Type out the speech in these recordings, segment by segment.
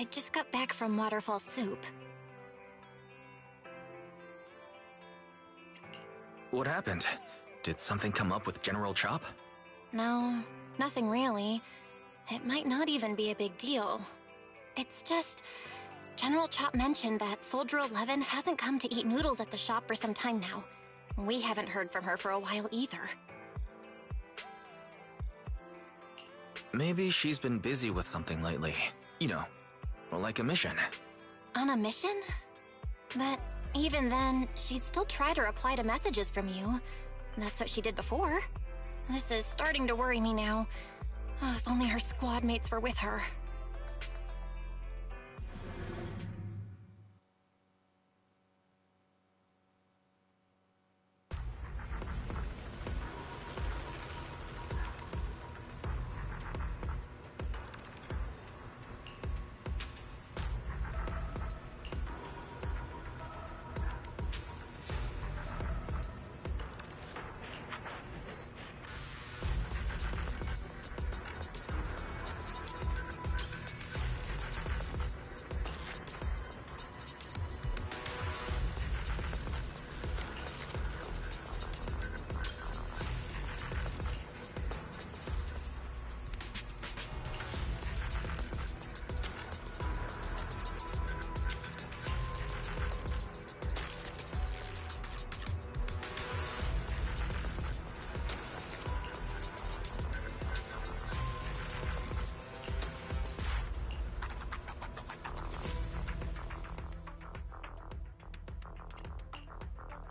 I just got back from Waterfall Soup. What happened? Did something come up with General Chop? No, nothing really. It might not even be a big deal. It's just... General Chop mentioned that Soldier 11 hasn't come to eat noodles at the shop for some time now. We haven't heard from her for a while either. Maybe she's been busy with something lately. You know, like a mission. On a mission? But even then, she'd still try to reply to messages from you. That's what she did before. This is starting to worry me now. Oh, if only her squad mates were with her.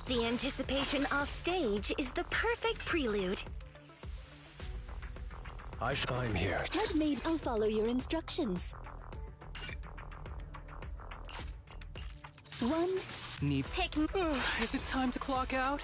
The anticipation off stage is the perfect prelude. I'm here. Handmaid, I'll follow your instructions. One Needs. pick. Is it time to clock out?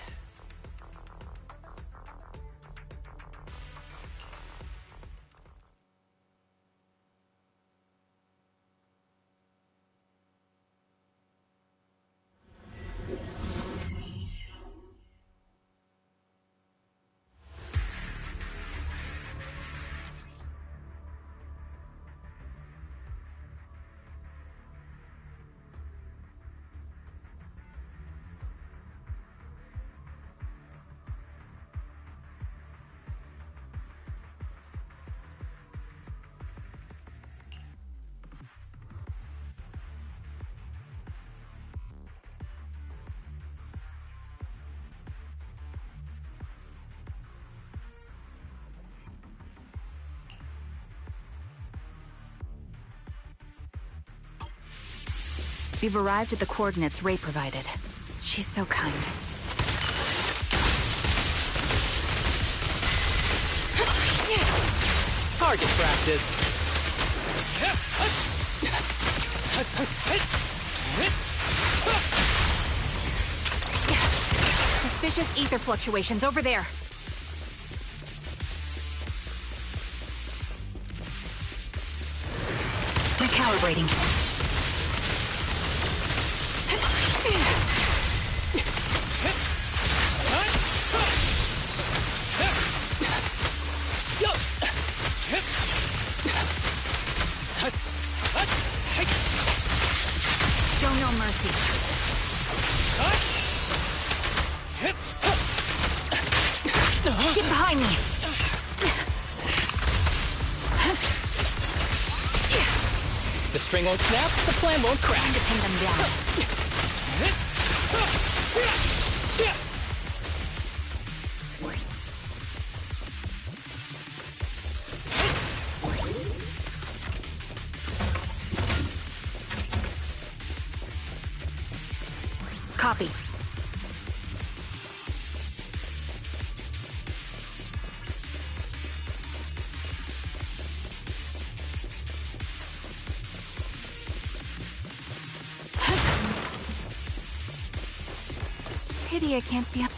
We've arrived at the coordinates Ray provided. She's so kind. Target practice. Suspicious ether fluctuations over there. Recalibrating. Show no mercy. Get behind me! The string won't snap, the plan won't crack. Time to pin them down. Copy. Pity I can't see up.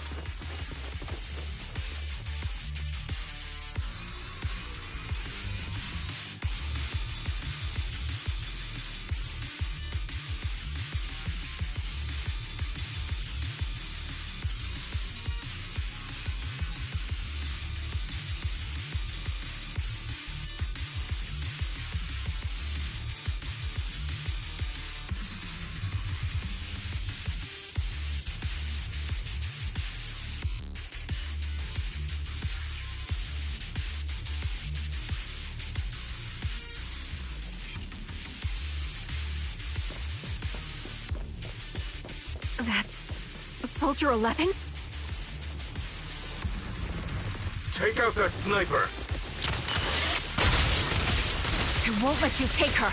That's... Soldier 11? Take out that sniper! I won't let you take her!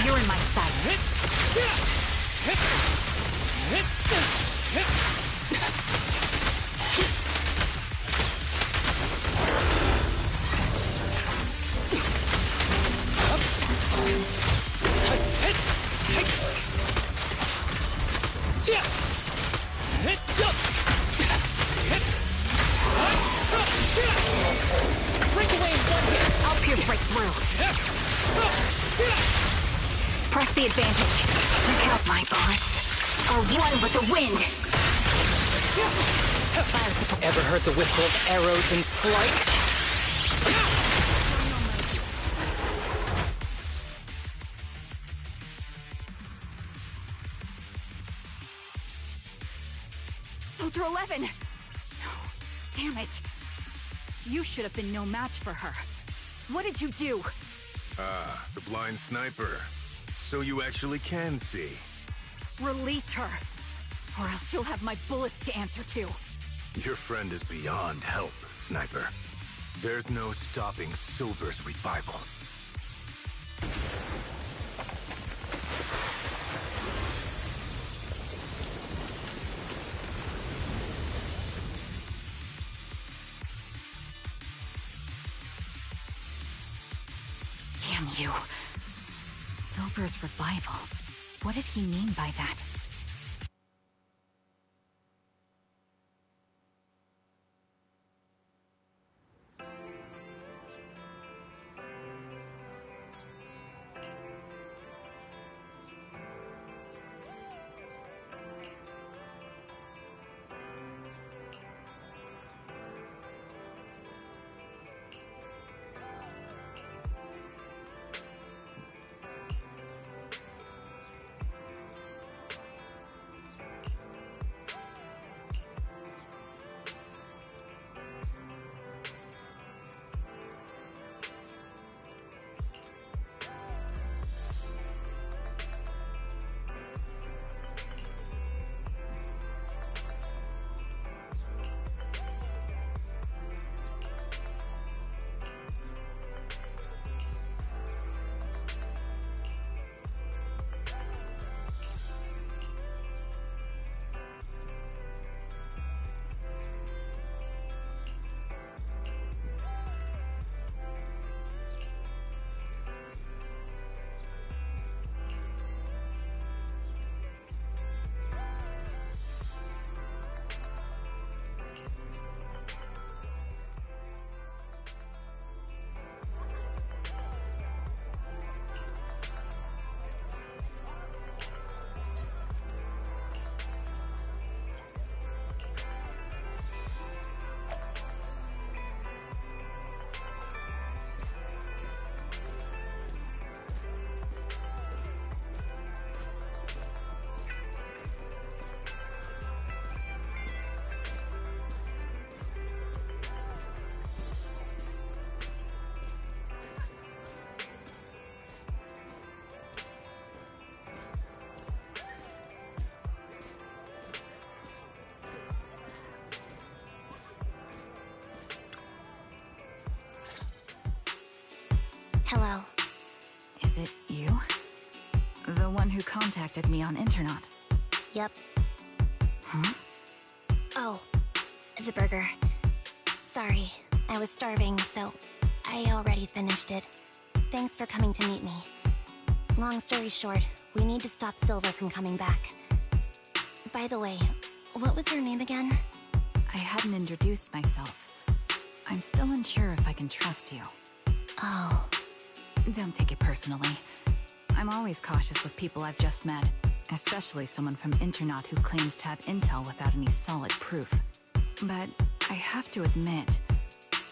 You're in my sight. I'll pierce right through. Press the advantage. Recount my bullets. Are one with the wind. Ever heard the whistle of arrows in flight? Soldier 11! No. Damn it. You should have been no match for her. What did you do? Ah, the blind sniper. So you actually can see. Release her, or else she'll have my bullets to answer to. Your friend is beyond help, Sniper. There's no stopping Silver's revival. Damn you. Silver's revival. What did he mean by that? Hello. Is it you? The one who contacted me on Internet? Yep. Huh? Oh, the burger. Sorry, I was starving, so I already finished it. Thanks for coming to meet me. Long story short, we need to stop Silver from coming back. By the way, what was your name again? I hadn't introduced myself. I'm still unsure if I can trust you. Oh. Don't take it personally. I'm always cautious with people I've just met, especially someone from Internet who claims to have intel without any solid proof. But I have to admit,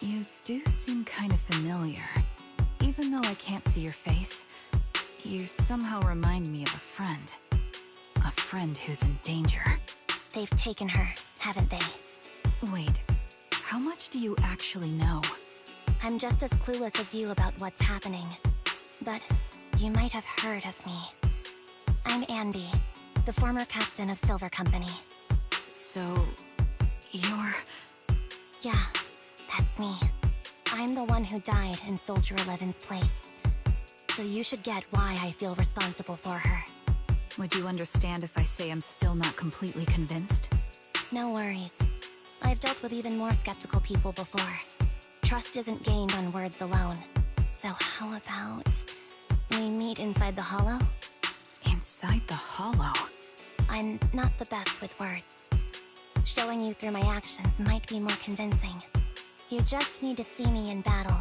you do seem kind of familiar. Even though I can't see your face, you somehow remind me of a friend. A friend who's in danger. They've taken her, haven't they? Wait, how much do you actually know? I'm just as clueless as you about what's happening. But you might have heard of me. I'm Anby, the former captain of Silver Company. So, you're... Yeah, that's me. I'm the one who died in Soldier 11's place. So you should get why I feel responsible for her. Would you understand if I say I'm still not completely convinced? No worries. I've dealt with even more skeptical people before. Trust isn't gained on words alone. So how about we meet inside the hollow? Inside the hollow? I'm not the best with words. Showing you through my actions might be more convincing. You just need to see me in battle.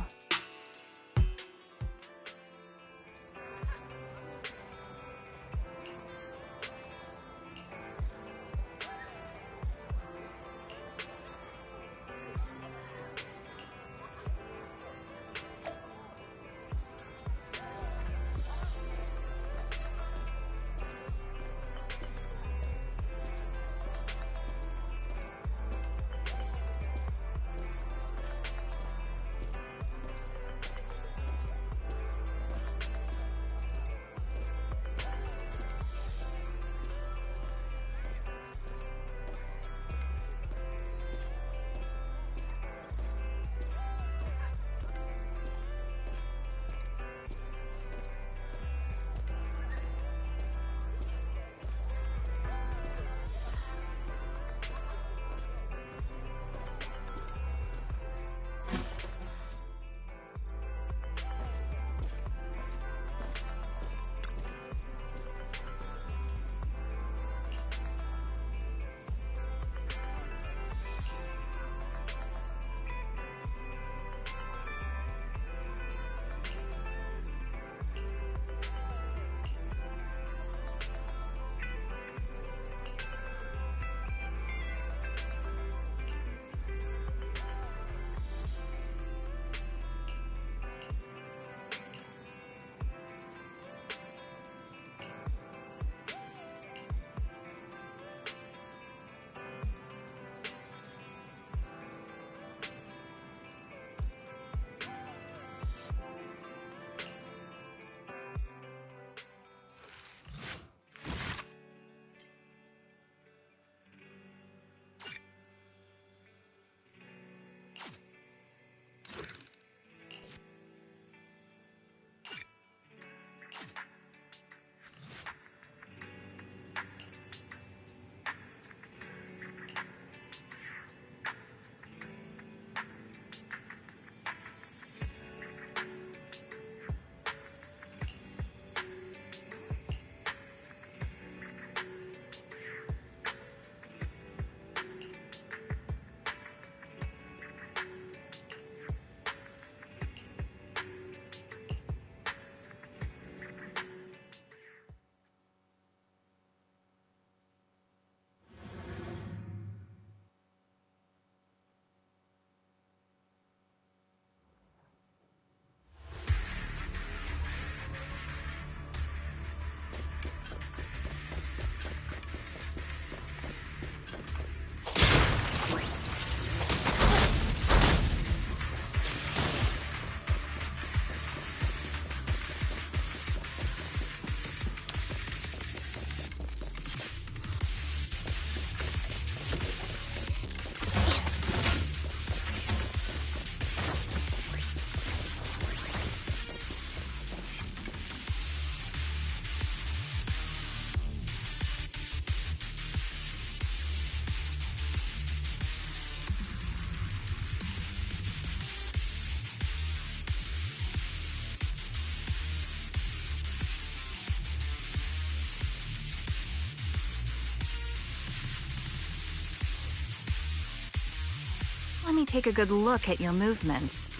Let me take a good look at your movements.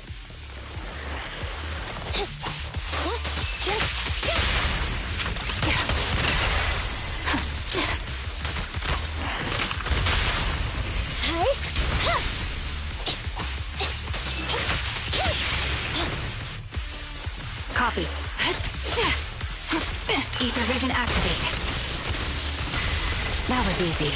That was easy.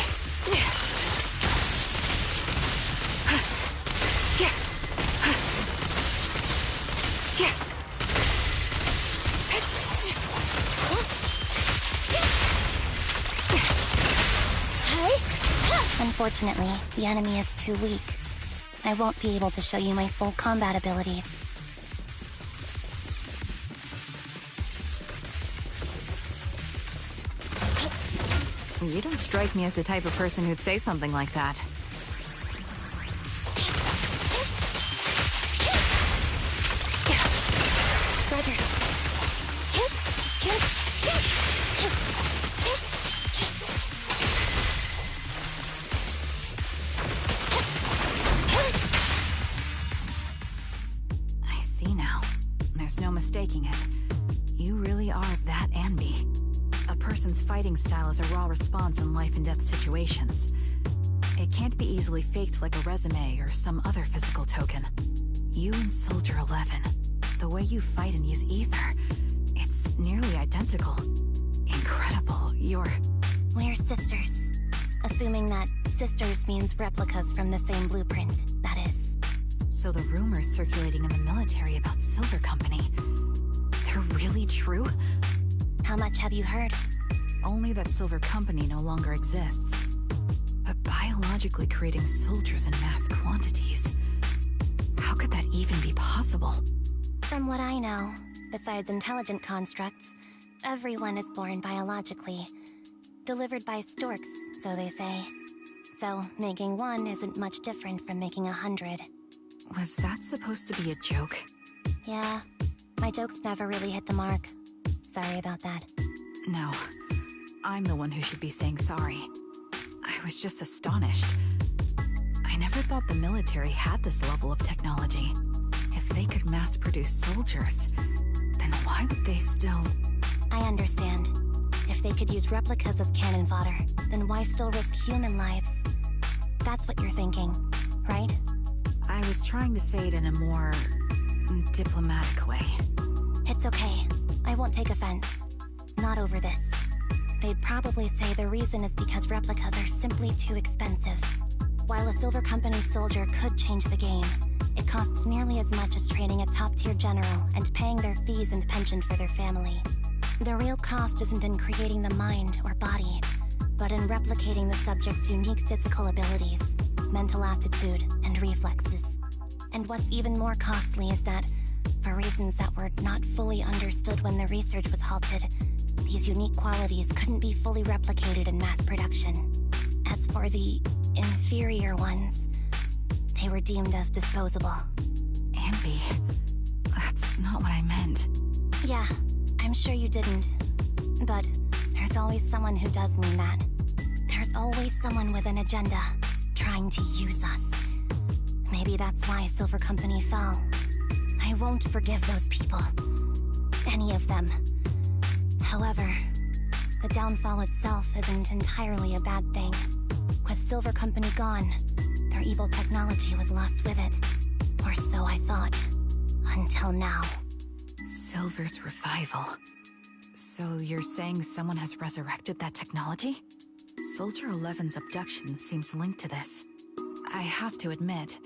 Unfortunately, the enemy is too weak. I won't be able to show you my full combat abilities. You don't strike me as the type of person who'd say something like that. Roger. I see now. There's no mistaking it. You really are that Anby. A person's fighting style is a raw response in life and death situations. It can't be easily faked like a resume or some other physical token. You and Soldier 11, the way you fight and use ether, it's nearly identical. Incredible. We're sisters. Assuming that sisters means replicas from the same blueprint, that is. So the rumors circulating in the military about Silver Company, they're really true? How much have you heard? Only that Silver Company no longer exists. But biologically creating soldiers in mass quantities, how could that even be possible? From what I know, besides intelligent constructs, everyone is born biologically. Delivered by storks, so they say. So, making one isn't much different from making 100. Was that supposed to be a joke? Yeah, my jokes never really hit the mark. Sorry about that. No, I'm the one who should be saying sorry. I was just astonished. I never thought the military had this level of technology. If they could mass-produce soldiers, then why would they still... I understand. If they could use replicas as cannon fodder, then why still risk human lives? That's what you're thinking, right? I was trying to say it in a more... diplomatic way. It's okay. I won't take offense. Not over this. They'd probably say the reason is because replicas are simply too expensive. While a Silver Company soldier could change the game, it costs nearly as much as training a top-tier general and paying their fees and pension for their family. The real cost isn't in creating the mind or body, but in replicating the subject's unique physical abilities, mental aptitude, and reflexes. And what's even more costly is that, for reasons that were not fully understood when the research was halted, these unique qualities couldn't be fully replicated in mass production. As for the inferior ones, they were deemed as disposable. Anby, that's not what I meant. Yeah, I'm sure you didn't. But there's always someone who does mean that. There's always someone with an agenda, trying to use us. Maybe that's why Silver Company fell. I won't forgive those people. Any of them. However, the downfall itself isn't entirely a bad thing. With Silver Company gone, their evil technology was lost with it. Or so I thought. Until now. Silver's revival. So you're saying someone has resurrected that technology? Soldier 11's abduction seems linked to this. I have to admit,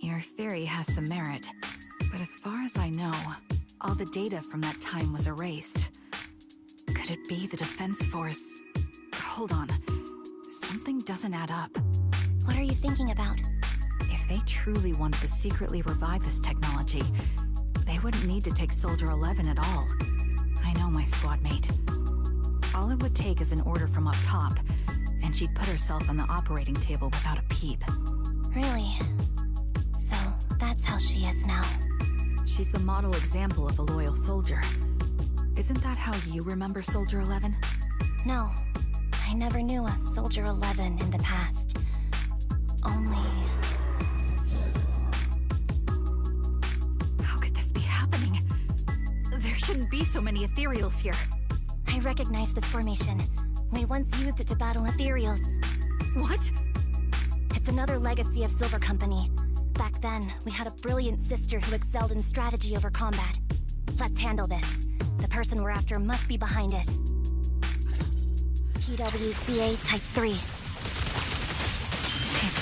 your theory has some merit. But as far as I know, all the data from that time was erased. Could it be the Defense Force? Hold on. Something doesn't add up. What are you thinking about? If they truly wanted to secretly revive this technology, they wouldn't need to take Soldier 11 at all. I know my squad mate. All it would take is an order from up top, and she'd put herself on the operating table without a peep. Really? So, that's how she is now. She's the model example of a loyal soldier. Isn't that how you remember Soldier 11? No, I never knew a Soldier 11 in the past. Only... How could this be happening? There shouldn't be so many ethereals here. I recognize this formation. We once used it to battle ethereals. What? It's another legacy of Silver Company. Back then, we had a brilliant sister who excelled in strategy over combat. Let's handle this. The person we're after must be behind it. TWCA Type 3. Is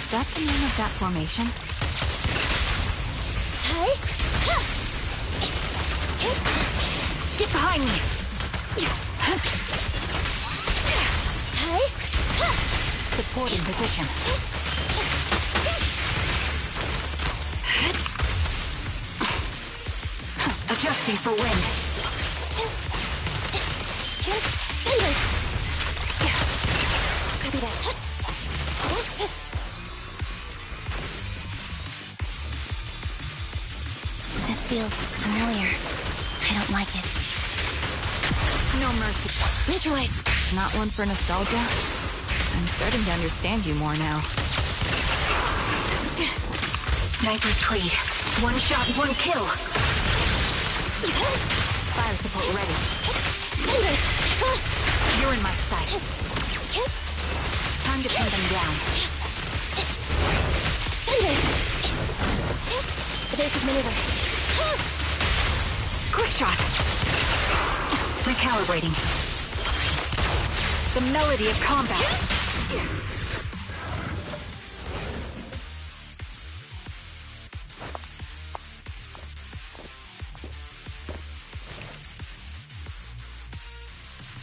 that the name of that formation? Get behind me! Supporting position. Adjusting for wind. Copy that. This feels familiar. I don't like it. No mercy. Neutralize. Not one for nostalgia? I'm starting to understand you more now. Sniper's Creed. One shot, one kill. Fire support ready. You're in my sight. Time to pin them down. Evasive maneuver. Quick shot. Recalibrating. The melody of combat.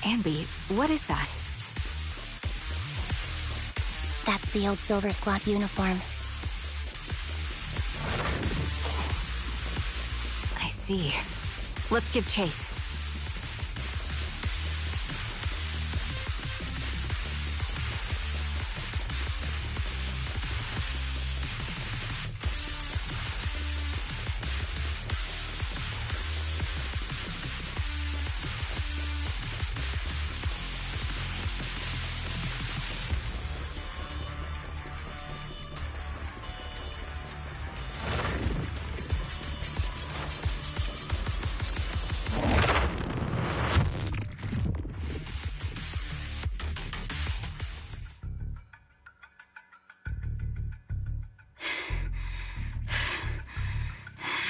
Anby, what is that? That's the old Silver Squad uniform. I see. Let's give chase.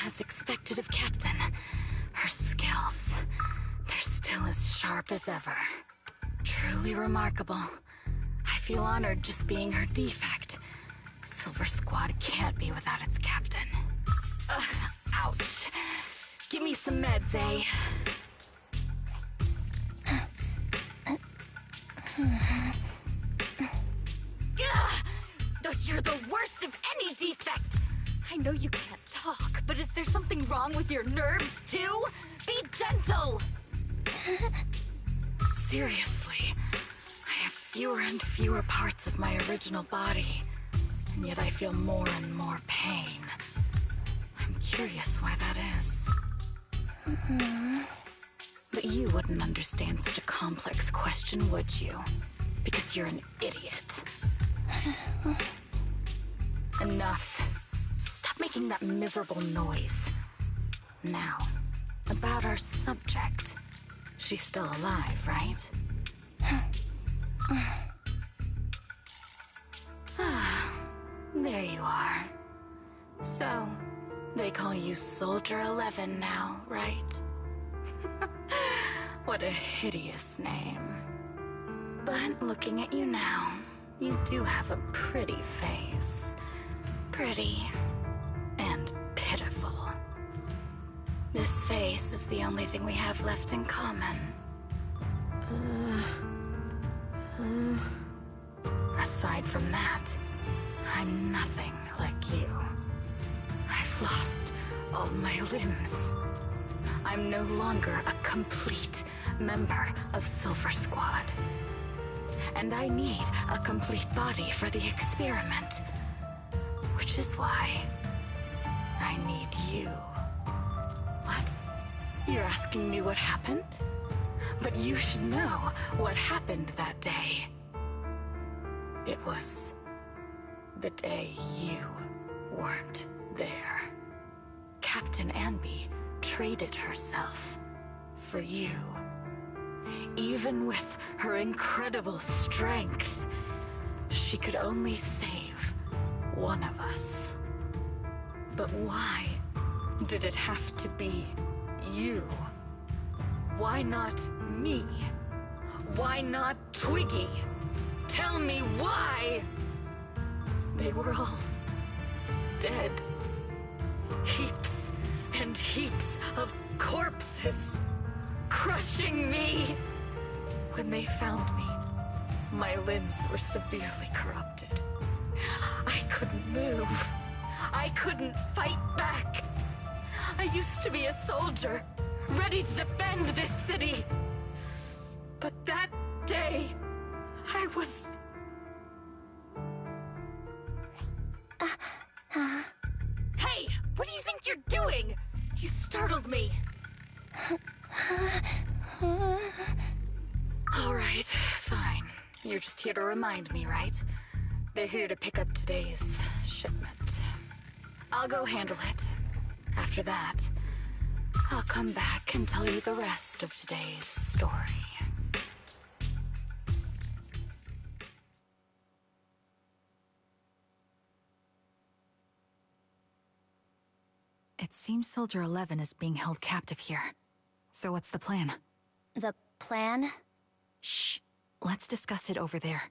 As expected of Captain, her skills, they're still as sharp as ever. Truly remarkable. I feel honored just being her defect. Silver Squad can't be without its captain. Ouch. Give me some meds, eh? You're the worst of any defect! I know you can't talk, but is there something wrong with your nerves, too? Be gentle! Seriously, I have fewer and fewer parts of my original body, and yet I feel more and more pain. I'm curious why that is. But you wouldn't understand such a complex question, would you? Because you're an idiot. Enough. Stop making that miserable noise. Now, about our subject. She's still alive, right? There you are. So, they call you Soldier 11 now, right? What a hideous name. But looking at you now, you do have a pretty face. Pretty and pitiful. This face is the only thing we have left in common. Aside from that, I'm nothing like you. I've lost all my limbs. I'm no longer a complete member of Silver Squad. And I need a complete body for the experiment. Which is why I need you. What? You're asking me what happened? But you should know what happened that day. It was the day you weren't there. Captain Anby traded herself for you. Even with her incredible strength, she could only save one of us. But why did it have to be you? Why not me? Why not Twiggy? Tell me why! They were all dead. Heaps and heaps of corpses, crushing me. When they found me, my limbs were severely corrupted. I couldn't move. I couldn't fight back. I used to be a soldier, ready to defend this city. But that day, I was... Hey! What do you think you're doing? You startled me. Alright, fine. You're just here to remind me, right? They're here to pick up today's shipment. I'll go handle it. After that, I'll come back and tell you the rest of today's story. It seems Soldier 11 is being held captive here. So what's the plan? The plan? Shh. Let's discuss it over there.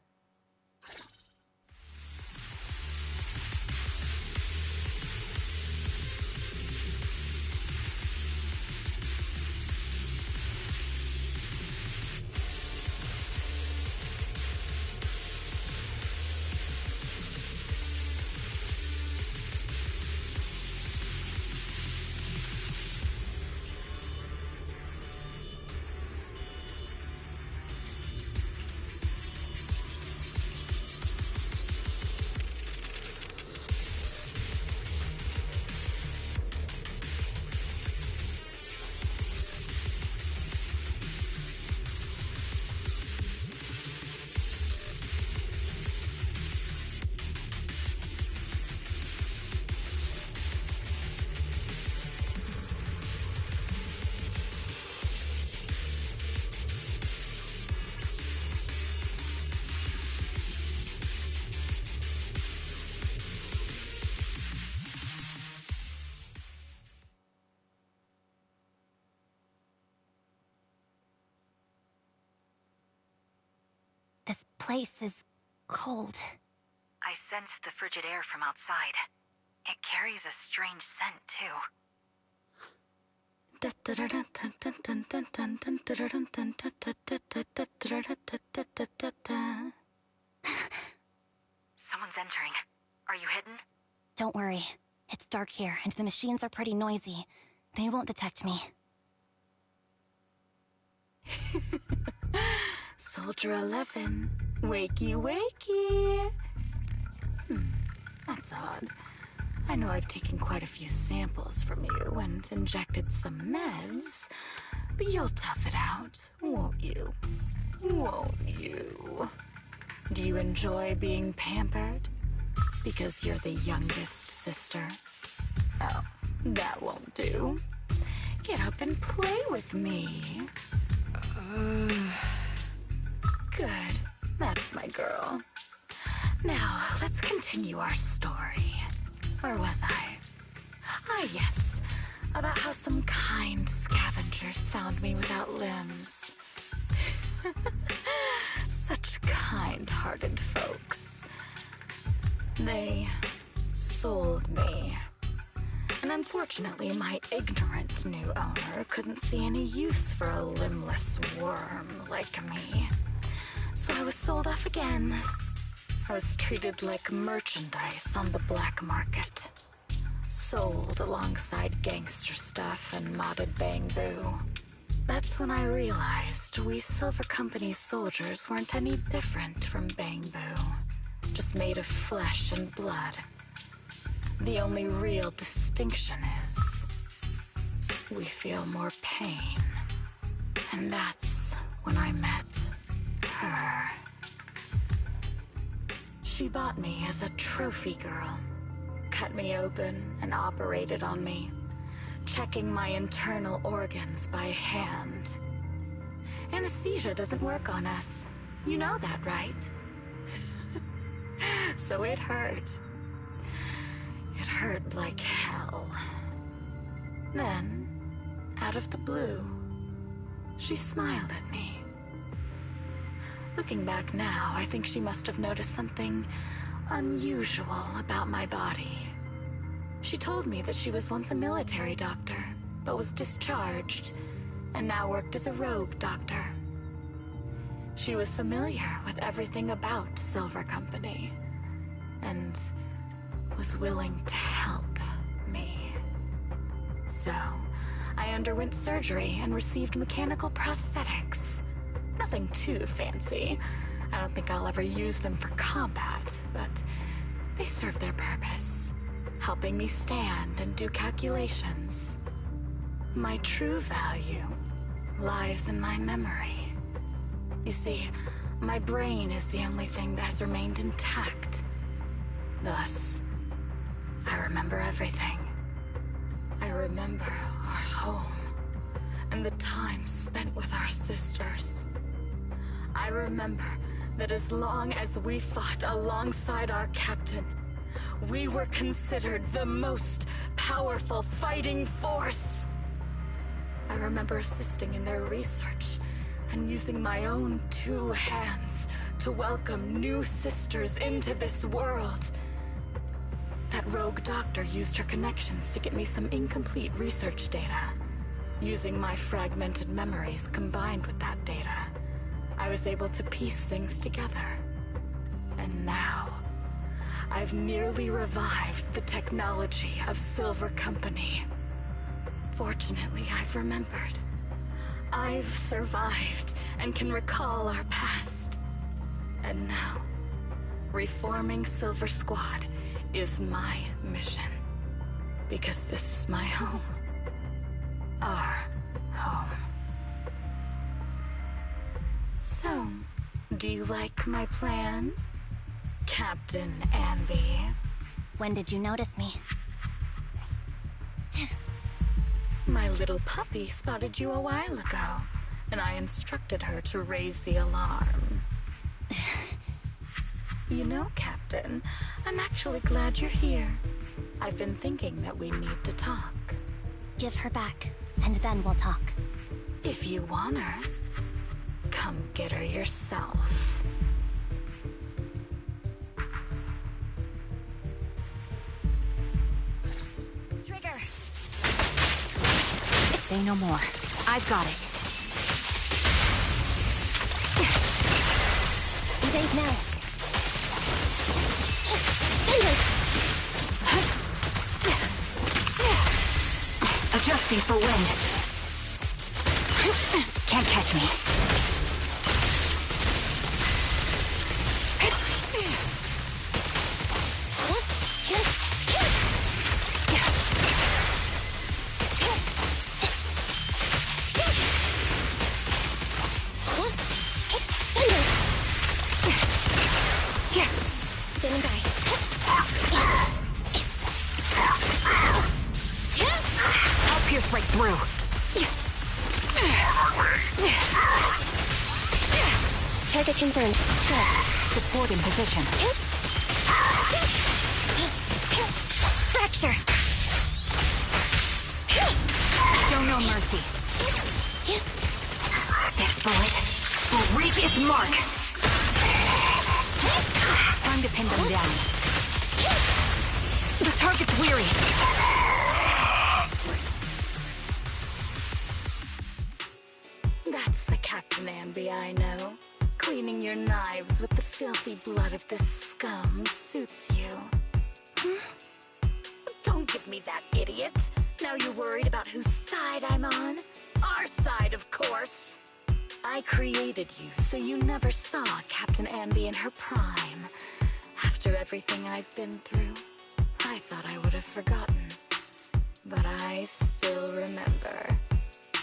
This place is cold. I sense the frigid air from outside. It carries a strange scent, too. Someone's entering. Are you hidden? Don't worry. It's dark here, and the machines are pretty noisy. They won't detect me. Soldier 11, wakey wakey. That's odd. I know I've taken quite a few samples from you and injected some meds, but you'll tough it out, won't you? Won't you? Do you enjoy being pampered? Because you're the youngest sister? Oh, that won't do. Get up and play with me. Good. That's my girl. Now, let's continue our story. Where was I? Ah, yes. About how some kind scavengers found me without limbs. Such kind-hearted folks. They sold me. And unfortunately, my ignorant new owner couldn't see any use for a limbless worm like me. So I was sold off again. I was treated like merchandise on the black market. Sold alongside gangster stuff and modded bamboo. That's when I realized we Silver Company soldiers weren't any different from bamboo. Just made of flesh and blood. The only real distinction is we feel more pain. And that's when I met her. She bought me as a trophy girl. Cut me open and operated on me, checking my internal organs by hand. Anesthesia doesn't work on us. You know that, right? So it hurt. It hurt like hell. Then, out of the blue, she smiled at me. Looking back now, I think she must have noticed something unusual about my body. She told me that she was once a military doctor, but was discharged, and now worked as a rogue doctor. She was familiar with everything about Silver Company, and was willing to help me. So, I underwent surgery and received mechanical prosthetics. Nothing too fancy. I don't think I'll ever use them for combat, but they serve their purpose, helping me stand and do calculations. My true value lies in my memory. You see, my brain is the only thing that has remained intact. Thus, I remember everything. I remember our home, and the time spent with our sisters. I remember that as long as we fought alongside our captain, we were considered the most powerful fighting force. I remember assisting in their research and using my own 2 hands to welcome new sisters into this world. That rogue doctor used her connections to get me some incomplete research data. Using my fragmented memories combined with that data, I was able to piece things together. And now, I've nearly revived the technology of Silver Company. Fortunately, I've remembered. I've survived and can recall our past. And now, reforming Silver Squad is my mission. Because this is my home. Our home. So, do you like my plan, Captain Anby? When did you notice me? My little puppy spotted you a while ago, and I instructed her to raise the alarm. You know, Captain, I'm actually glad you're here. I've been thinking that we need to talk. Give her back, and then we'll talk. If you want her, come get her yourself. Trigger! Say no more. I've got it. Evade now. Thunder! Adjusting for wind. Can't catch me. Standing by. I'll pierce right through. Target confirmed. Good. Support in position. Fracture! Show no mercy. This bullet will reach its mark. Time to pin them down. The target's weary. That's the Captain Anby I know. Cleaning your knives with the filthy blood of this scum suits you. Don't give me that, idiot. Now you're worried about whose side I'm on? Our side, of course. I created you so you never saw Captain Anby in her prime. After everything I've been through, I thought I would have forgotten. But I still remember.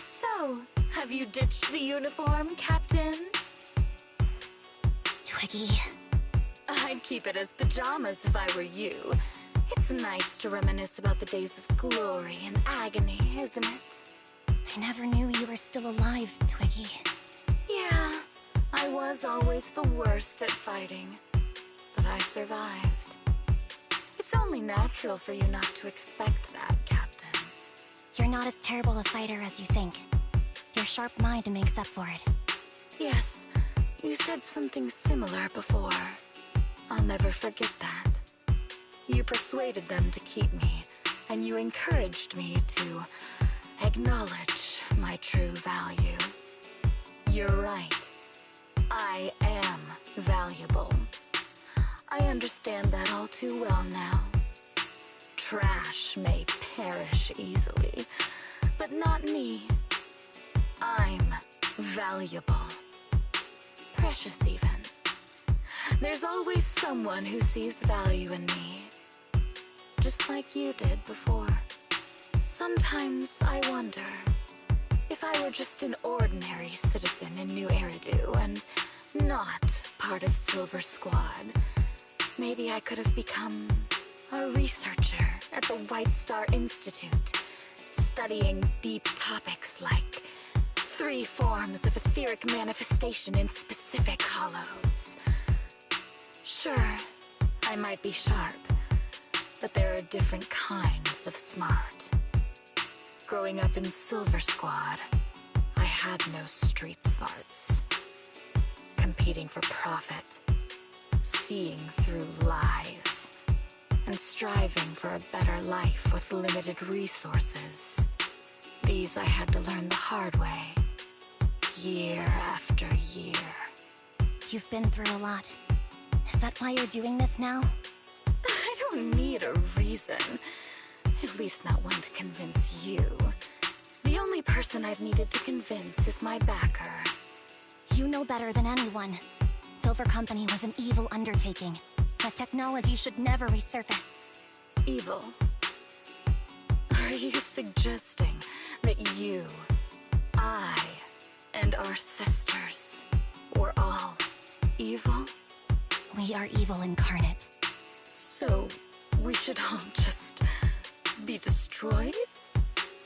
So, have you ditched the uniform, Captain? Twiggy. I'd keep it as pajamas if I were you. It's nice to reminisce about the days of glory and agony, isn't it? I never knew you were still alive, Twiggy. Yeah, I was always the worst at fighting. But I survived. It's only natural for you not to expect that, Captain. You're not as terrible a fighter as you think. Your sharp mind makes up for it. Yes, You said something similar before. I'll never forget that. You persuaded them to keep me, and you encouraged me to acknowledge my true value. You're right. I am valuable. I understand that all too well now. Trash may perish easily, but not me. I'm valuable. Precious even. There's always someone who sees value in me. Just like you did before. Sometimes I wonder if I were just an ordinary citizen in New Eridu and not part of Silver Squad, maybe I could have become a researcher at the White Star Institute, studying deep topics like 3 forms of etheric manifestation in specific hollows. Sure, I might be sharp, but there are different kinds of smart. Growing up in Silver Squad, I had no street smarts. Competing for profit, seeing through lies, and striving for a better life with limited resources. These I had to learn the hard way, year after year. You've been through a lot. Is that why you're doing this now? I don't need a reason. At least not one to convince you. The only person I've needed to convince is my backer. You know better than anyone. Silver Company was an evil undertaking. That technology should never resurface. Evil? Are you suggesting that you, I, and our sisters were all evil? We are evil incarnate. So, we should all just be destroyed?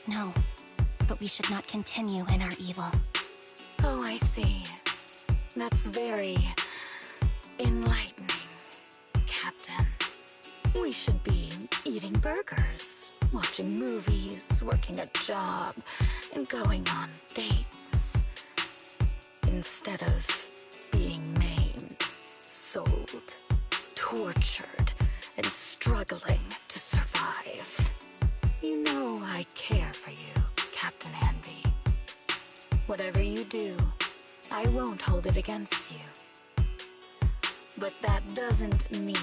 No, but we should not continue in our evil. Oh, I see. That's very enlightening, Captain. We should be eating burgers, watching movies, working a job, and going on dates. Instead of being maimed, sold, tortured, and struggling to survive. You know I care for you, Captain Anby. Whatever you do, I won't hold it against you. But that doesn't mean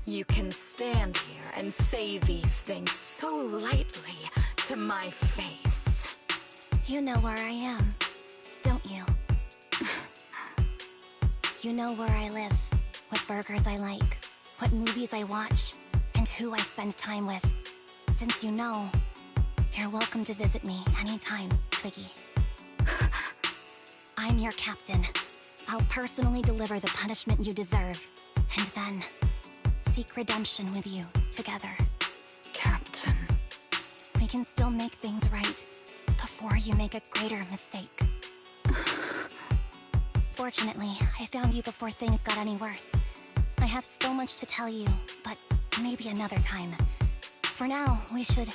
you can stand here and say these things so lightly to my face. You know where I am, don't you? You know where I live, what burgers I like, what movies I watch, and who I spend time with. Since you know, you're welcome to visit me anytime, Twiggy. I'm your captain. I'll personally deliver the punishment you deserve, and then seek redemption with you together. Captain. We can still make things right before you make a greater mistake. Fortunately, I found you before things got any worse. I have so much to tell you, but maybe another time. For now, we should...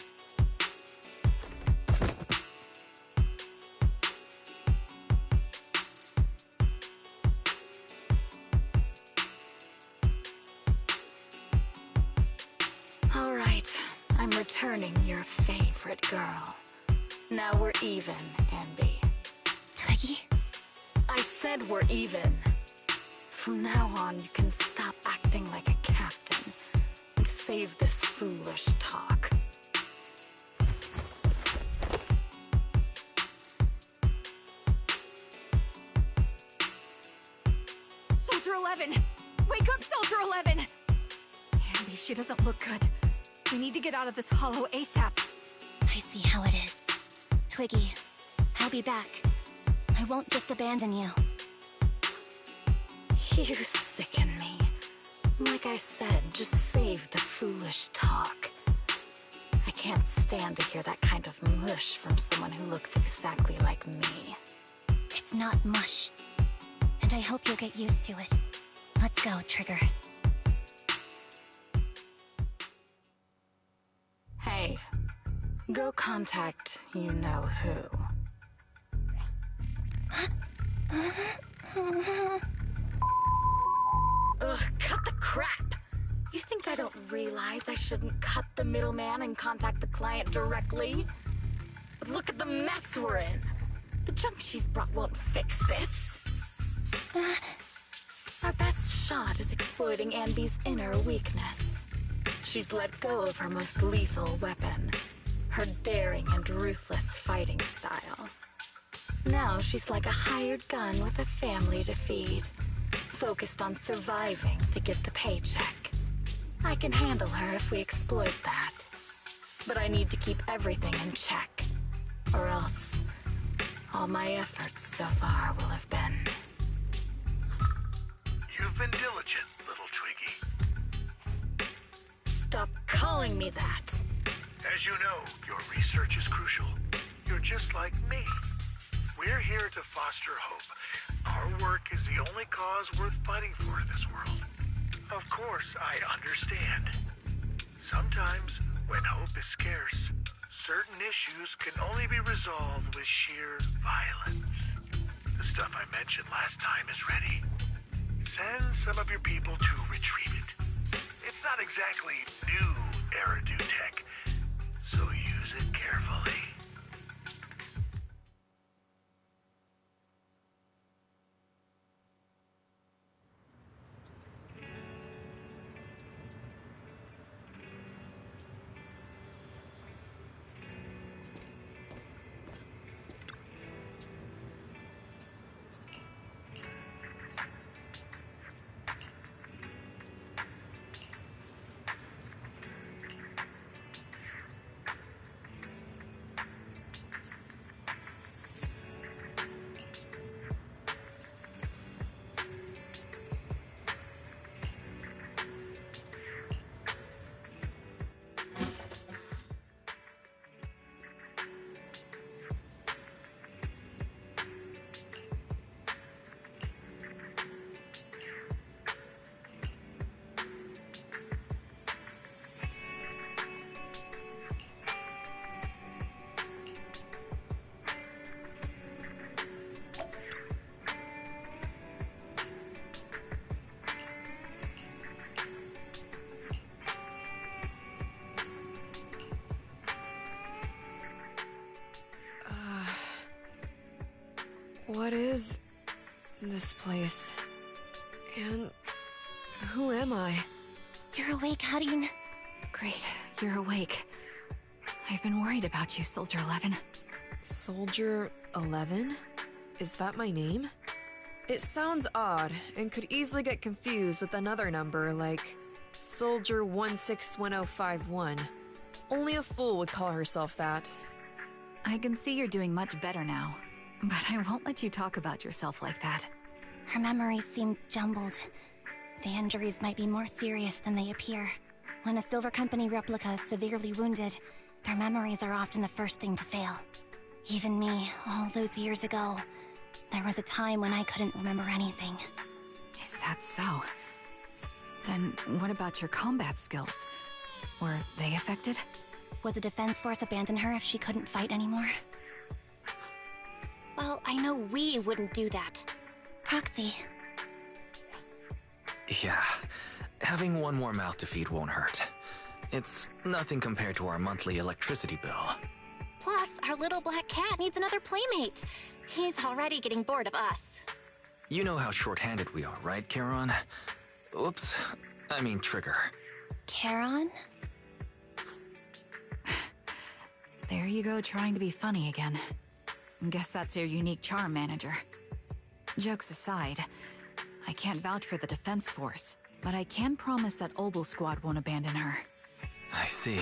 All right, I'm returning your favorite girl. Now we're even, Anby. Twiggy? I said we're even. From now on, you can stop acting like a captain and save this foolish talk. Soldier 11! Wake up, Soldier 11! Anby, she doesn't look good. We need to get out of this hollow ASAP. I see how it is. Twiggy, I'll be back. I won't just abandon you. You sicken me. Like I said, just save the foolish talk. I can't stand to hear that kind of mush from someone who looks exactly like me. It's not mush. And I hope you'll get used to it. Let's go, Trigger. Hey, go contact you-know-who. Ugh, cut the crap! You think I don't realize I shouldn't cut the middleman and contact the client directly? But look at the mess we're in! The junk she's brought won't fix this. Our best shot is exploiting Anby's inner weakness. She's let go of her most lethal weapon, her daring and ruthless fighting style. Now she's like a hired gun with a family to feed, focused on surviving to get the paycheck. I can handle her if we exploit that. But I need to keep everything in check, or else all my efforts so far will have been... You've been diligent, little Twiggy. Stop calling me that! As you know, your research is crucial. You're just like me. We're here to foster hope. Our work is the only cause worth fighting for in this world. Of course, I understand. Sometimes, when hope is scarce, certain issues can only be resolved with sheer violence. The stuff I mentioned last time is ready. Send some of your people to retrieve it. It's not exactly new Eridu tech, so use it carefully. What is this place? And who am I? You're awake, Harin. Great, you're awake. I've been worried about you, Soldier 11. Soldier 11? Is that my name? It sounds odd and could easily get confused with another number like Soldier 161051. Only a fool would call herself that. I can see you're doing much better now, but I won't let you talk about yourself like that. Her memories seem jumbled. The injuries might be more serious than they appear. When a Silver Company replica is severely wounded, their memories are often the first thing to fail. Even me, all those years ago, there was a time when I couldn't remember anything. Is that so? Then what about your combat skills? Were they affected? Would the Defense Force abandon her if she couldn't fight anymore? Well, I know we wouldn't do that. Proxy. Yeah, having one more mouth to feed won't hurt. It's nothing compared to our monthly electricity bill. Plus, our little black cat needs another playmate. He's already getting bored of us. You know how short-handed we are, right, Charon? Oops, I mean Trigger. Charon? There you go, trying to be funny again. Guess that's your unique charm, Manager. Jokes aside, I can't vouch for the Defense Force, but I can promise that Obel Squad won't abandon her. I see.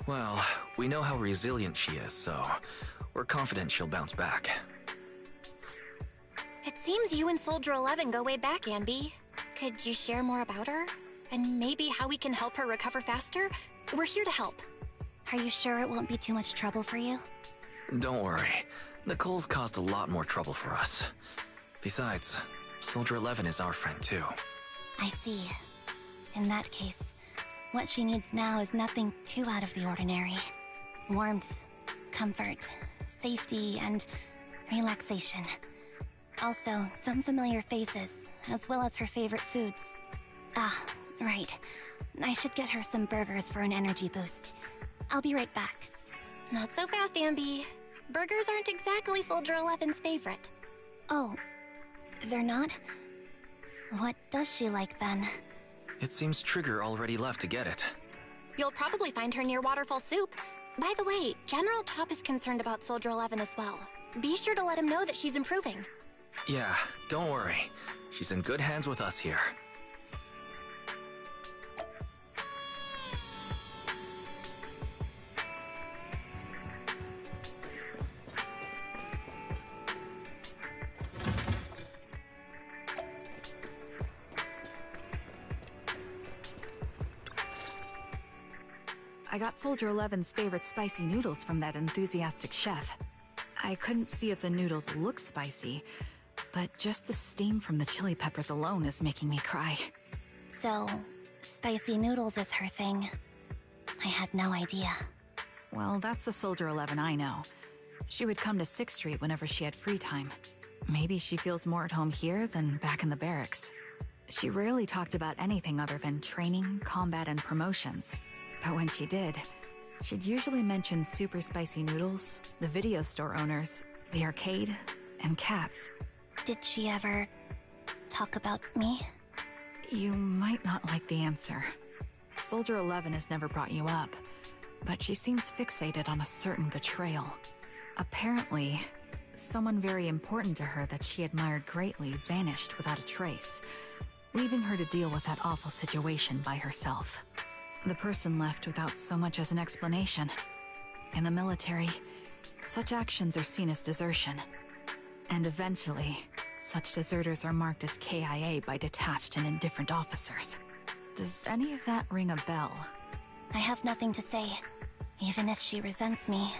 Well, we know how resilient she is, so we're confident she'll bounce back. It seems you and Soldier 11 go way back, Anby. Could you share more about her? And maybe how we can help her recover faster? We're here to help. Are you sure it won't be too much trouble for you? Don't worry. Nicole's caused a lot more trouble for us. Besides, Soldier 11 is our friend too. I see. In that case, what she needs now is nothing too out of the ordinary. Warmth, comfort, safety, and relaxation. Also, some familiar faces, as well as her favorite foods. Ah, right. I should get her some burgers for an energy boost. I'll be right back. Not so fast, Anby. Burgers aren't exactly Soldier 11's favorite. Oh, they're not? What does she like then? It seems Trigger already left to get it. You'll probably find her near Waterfall Soup. By the way, General Chop is concerned about Soldier 11 as well. Be sure to let him know that she's improving. Yeah, don't worry. She's in good hands with us here. I got Soldier 11's favorite spicy noodles from that enthusiastic chef. I couldn't see if the noodles look spicy, but just the steam from the chili peppers alone is making me cry. So, spicy noodles is her thing. I had no idea. Well, that's the Soldier 11 I know. She would come to 6th Street whenever she had free time. Maybe she feels more at home here than back in the barracks. She rarely talked about anything other than training, combat, and promotions. But when she did, she'd usually mention super spicy noodles, the video store owners, the arcade, and cats. Did she ever talk about me? You might not like the answer. Soldier 11 has never brought you up, but she seems fixated on a certain betrayal. Apparently, someone very important to her that she admired greatly vanished without a trace, leaving her to deal with that awful situation by herself. The person left without so much as an explanation. In the military, such actions are seen as desertion. And eventually, such deserters are marked as KIA by detached and indifferent officers. Does any of that ring a bell? I have nothing to say. Even if she resents me,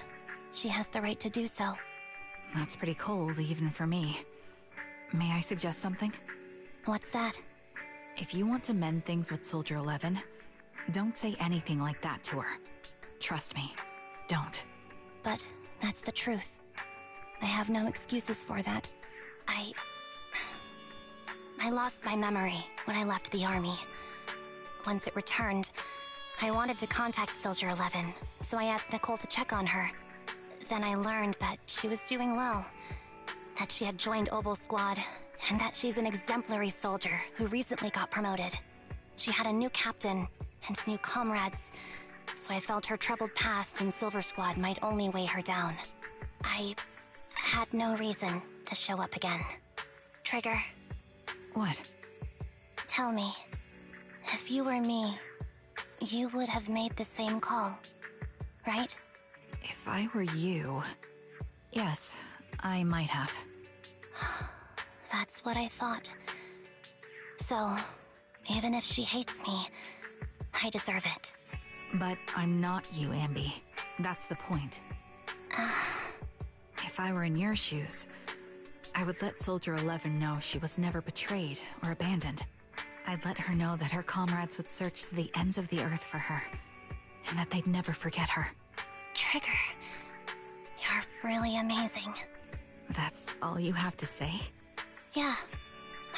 she has the right to do so. That's pretty cold, even for me. May I suggest something? What's that? If you want to mend things with Soldier 11, don't say anything like that to her. Trust me, don't. But that's the truth. I have no excuses for that. I lost my memory when I left the army. Once it returned, I wanted to contact Soldier 11, so I asked Nicole to check on her. Then I learned that she was doing well, that she had joined Obel Squad, and that she's an exemplary soldier who recently got promoted. She had a new captain and new comrades, so I felt her troubled past in Silver Squad might only weigh her down. I had no reason to show up again. Trigger. What? Tell me, if you were me, you would have made the same call, right? If I were you... Yes, I might have. That's what I thought. So, even if she hates me, I deserve it. But I'm not you, Anby. That's the point. If I were in your shoes, I would let Soldier 11 know she was never betrayed or abandoned. I'd let her know that her comrades would search to the ends of the earth for her, and that they'd never forget her. Trigger, you're really amazing. That's all you have to say? Yeah,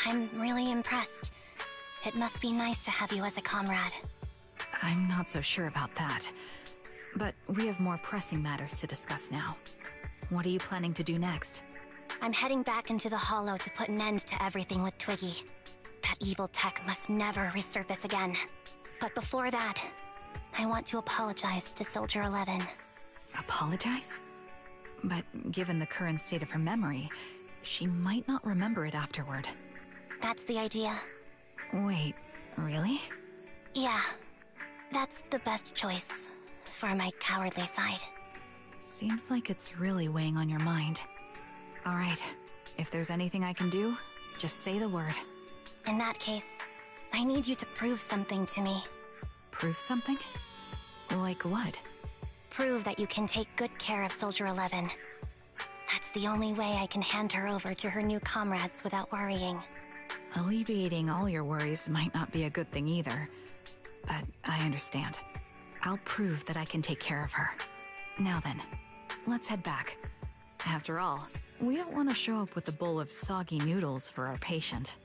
I'm really impressed. It must be nice to have you as a comrade. I'm not so sure about that. But we have more pressing matters to discuss now. What are you planning to do next? I'm heading back into the Hollow to put an end to everything with Twiggy. That evil tech must never resurface again. But before that, I want to apologize to Soldier 11. Apologize? But given the current state of her memory, she might not remember it afterward. That's the idea. Wait, really? Yeah, that's the best choice for my cowardly side. Seems like it's really weighing on your mind. Alright, if there's anything I can do, just say the word. In that case, I need you to prove something to me. Prove something? Like what? Prove that you can take good care of Soldier 11. That's the only way I can hand her over to her new comrades without worrying. Alleviating all your worries might not be a good thing either. But I understand. I'll prove that I can take care of her. Now then, let's head back. After all, We don't want to show up with a bowl of soggy noodles for our patient.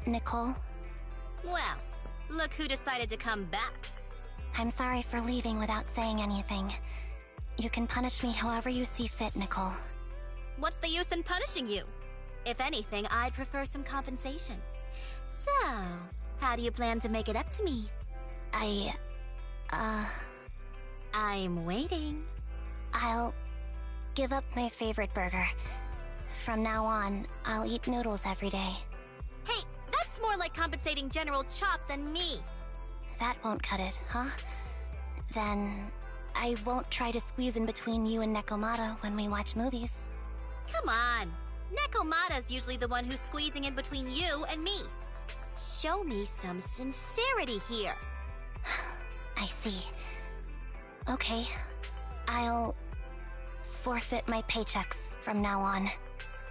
Nicole? Well, look who decided to come back. I'm sorry for leaving without saying anything. You can punish me however you see fit, Nicole. What's the use in punishing you? If anything, I'd prefer some compensation. So, how do you plan to make it up to me? I'm waiting. I'll give up my favorite burger. From now on, I'll eat noodles every day. Hey, that's more like compensating General Chop than me. That won't cut it, huh? Then I won't try to squeeze in between you and Nekomata when we watch movies. Come on. Nekomata's usually the one who's squeezing in between you and me. Show me some sincerity here. I see. Okay, I'll forfeit my paychecks from now on.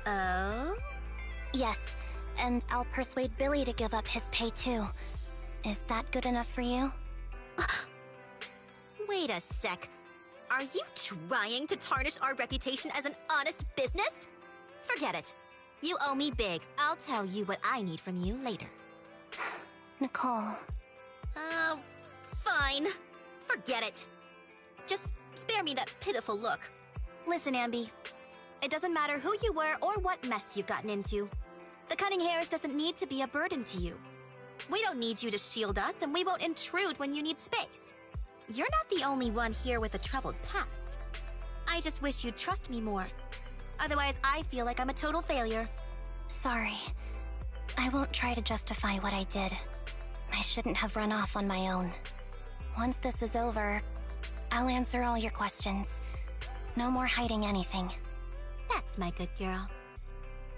Oh? Yes, and I'll persuade Billy to give up his pay too. Is that good enough for you? Wait a sec. Are you trying to tarnish our reputation as an honest business? Forget it. You owe me big. I'll tell you what I need from you later. Nicole. Fine. Forget it. Just spare me that pitiful look. Listen, Anby. It doesn't matter who you were or what mess you've gotten into. The cunning hairs doesn't need to be a burden to you. We don't need you to shield us, and we won't intrude when you need space. You're not the only one here with a troubled past. I just wish you'd trust me more. Otherwise, I feel like I'm a total failure. Sorry. I won't try to justify what I did. I shouldn't have run off on my own. Once this is over, I'll answer all your questions. No more hiding anything. That's my good girl.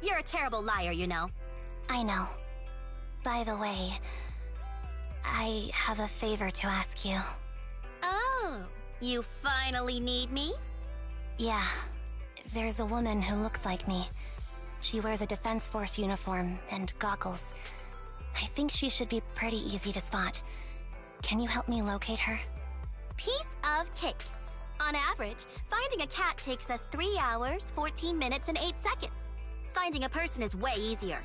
You're a terrible liar, you know. I know. By the way, I have a favor to ask you. Oh, you finally need me? Yeah. There's a woman who looks like me. She wears a Defense Force uniform and goggles. I think she should be pretty easy to spot. Can you help me locate her? Piece of cake. On average, finding a cat takes us 3 hours, 14 minutes, and 8 seconds. Finding a person is way easier.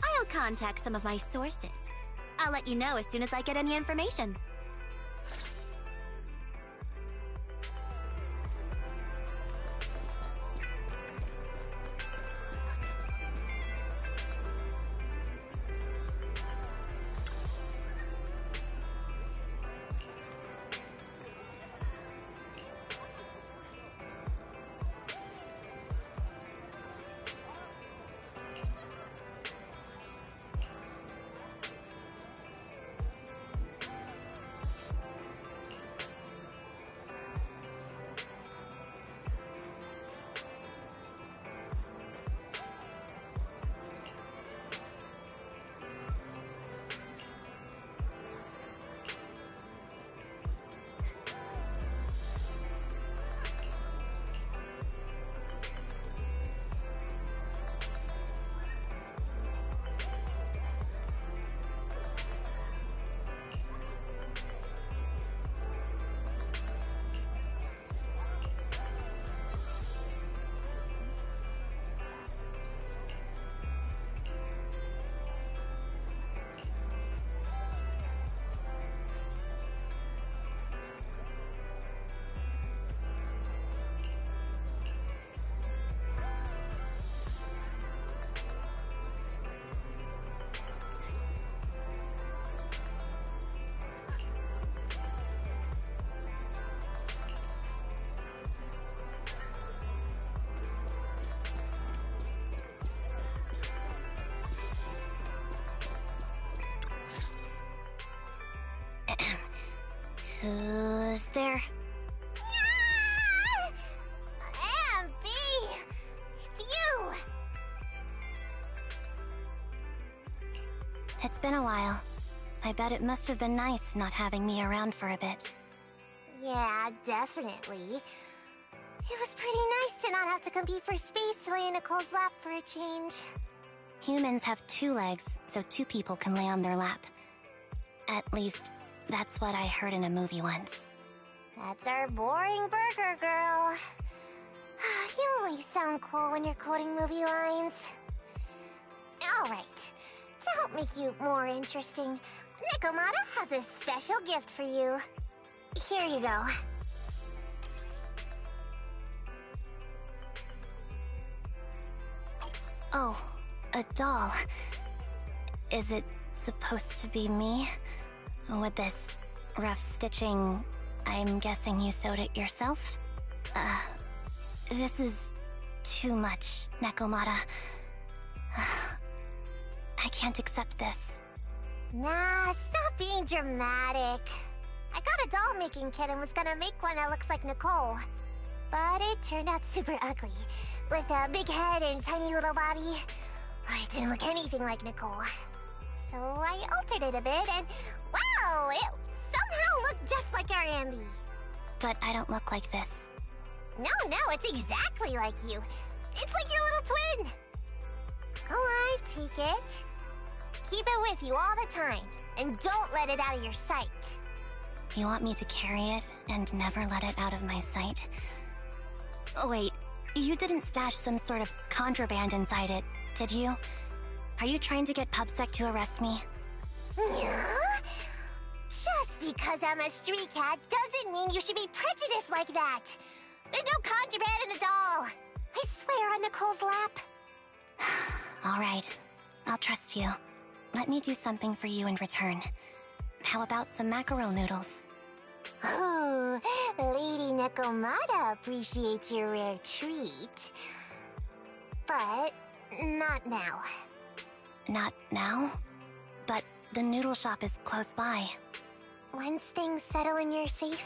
I'll contact some of my sources. I'll let you know as soon as I get any information. Who's there? Anby! It's you! It's been a while. I bet it must have been nice not having me around for a bit. Yeah, definitely. It was pretty nice to not have to compete for space to lay in Nicole's lap for a change. Humans have 2 legs, so 2 people can lay on their lap. At least, that's what I heard in a movie once. That's our boring burger girl. You always sound cool when you're quoting movie lines. Alright, to help make you more interesting, Nikomata has a special gift for you. Here you go. Oh, a doll. Is it supposed to be me? With this rough stitching, I'm guessing you sewed it yourself? This is too much, Nekomata. I can't accept this. Nah, stop being dramatic. I got a doll-making kit and was gonna make one that looks like Nicole. But it turned out super ugly, with a big head and tiny little body. It didn't look anything like Nicole. So I altered it a bit and, wow, it somehow looked just like our Anby. But I don't look like this. No, it's exactly like you. It's like your little twin. Go on, take it. Keep it with you all the time, and don't let it out of your sight. You want me to carry it and never let it out of my sight? Oh, wait, you didn't stash some sort of contraband inside it, did you? Are you trying to get PubSec to arrest me? Yeah? Just because I'm a street cat doesn't mean you should be prejudiced like that. There's no contraband in the doll. I swear on Nicole's lap. All right, I'll trust you. Let me do something for you in return. How about some mackerel noodles? Oh, Lady Nekomata appreciates your rare treat. But not now. Not now? But the noodle shop is close by. Once things settle and you're safe,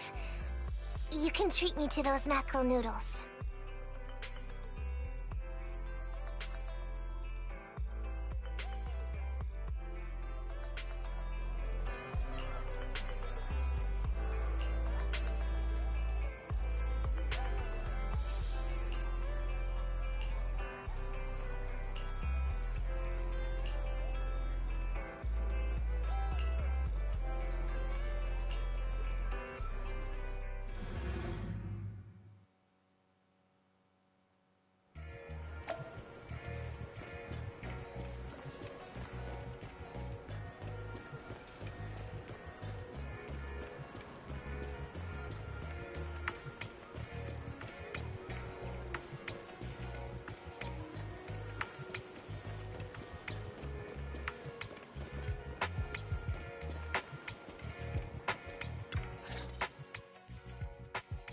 you can treat me to those mackerel noodles.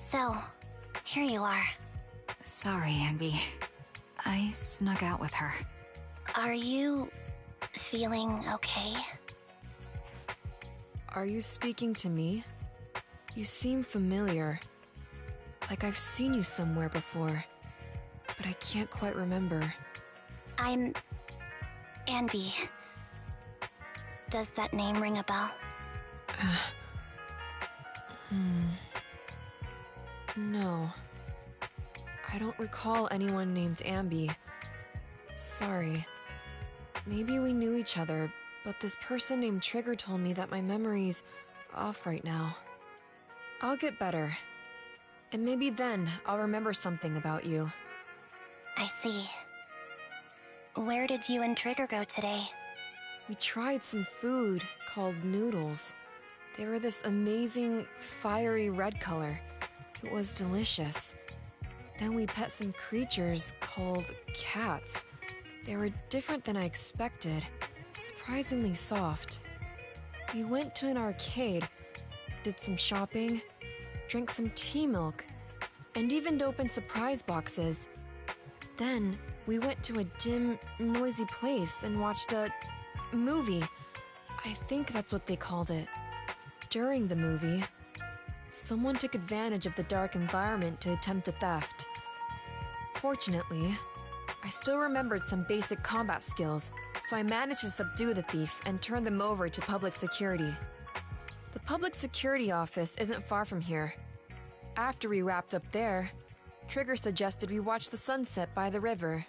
So, here you are. Sorry, Anby. I snuck out with her. Are you feeling okay? Are you speaking to me? You seem familiar. Like I've seen you somewhere before. But I can't quite remember. I'm Anby. Does that name ring a bell? No. I don't recall anyone named Anby. Sorry. Maybe we knew each other, but this person named Trigger told me that my memory's off right now. I'll get better. And maybe then I'll remember something about you. I see. Where did you and Trigger go today? We tried some food called noodles. They were this amazing, fiery red color. It was delicious. Then we pet some creatures called cats. They were different than I expected, surprisingly soft. We went to an arcade, did some shopping, drank some tea milk, and even opened surprise boxes. Then we went to a dim, noisy place and watched a movie. I think that's what they called it. During the movie, someone took advantage of the dark environment to attempt a theft. Fortunately, I still remembered some basic combat skills, so I managed to subdue the thief and turn them over to public security. The public security office isn't far from here. After we wrapped up there, Trigger suggested we watch the sunset by the river.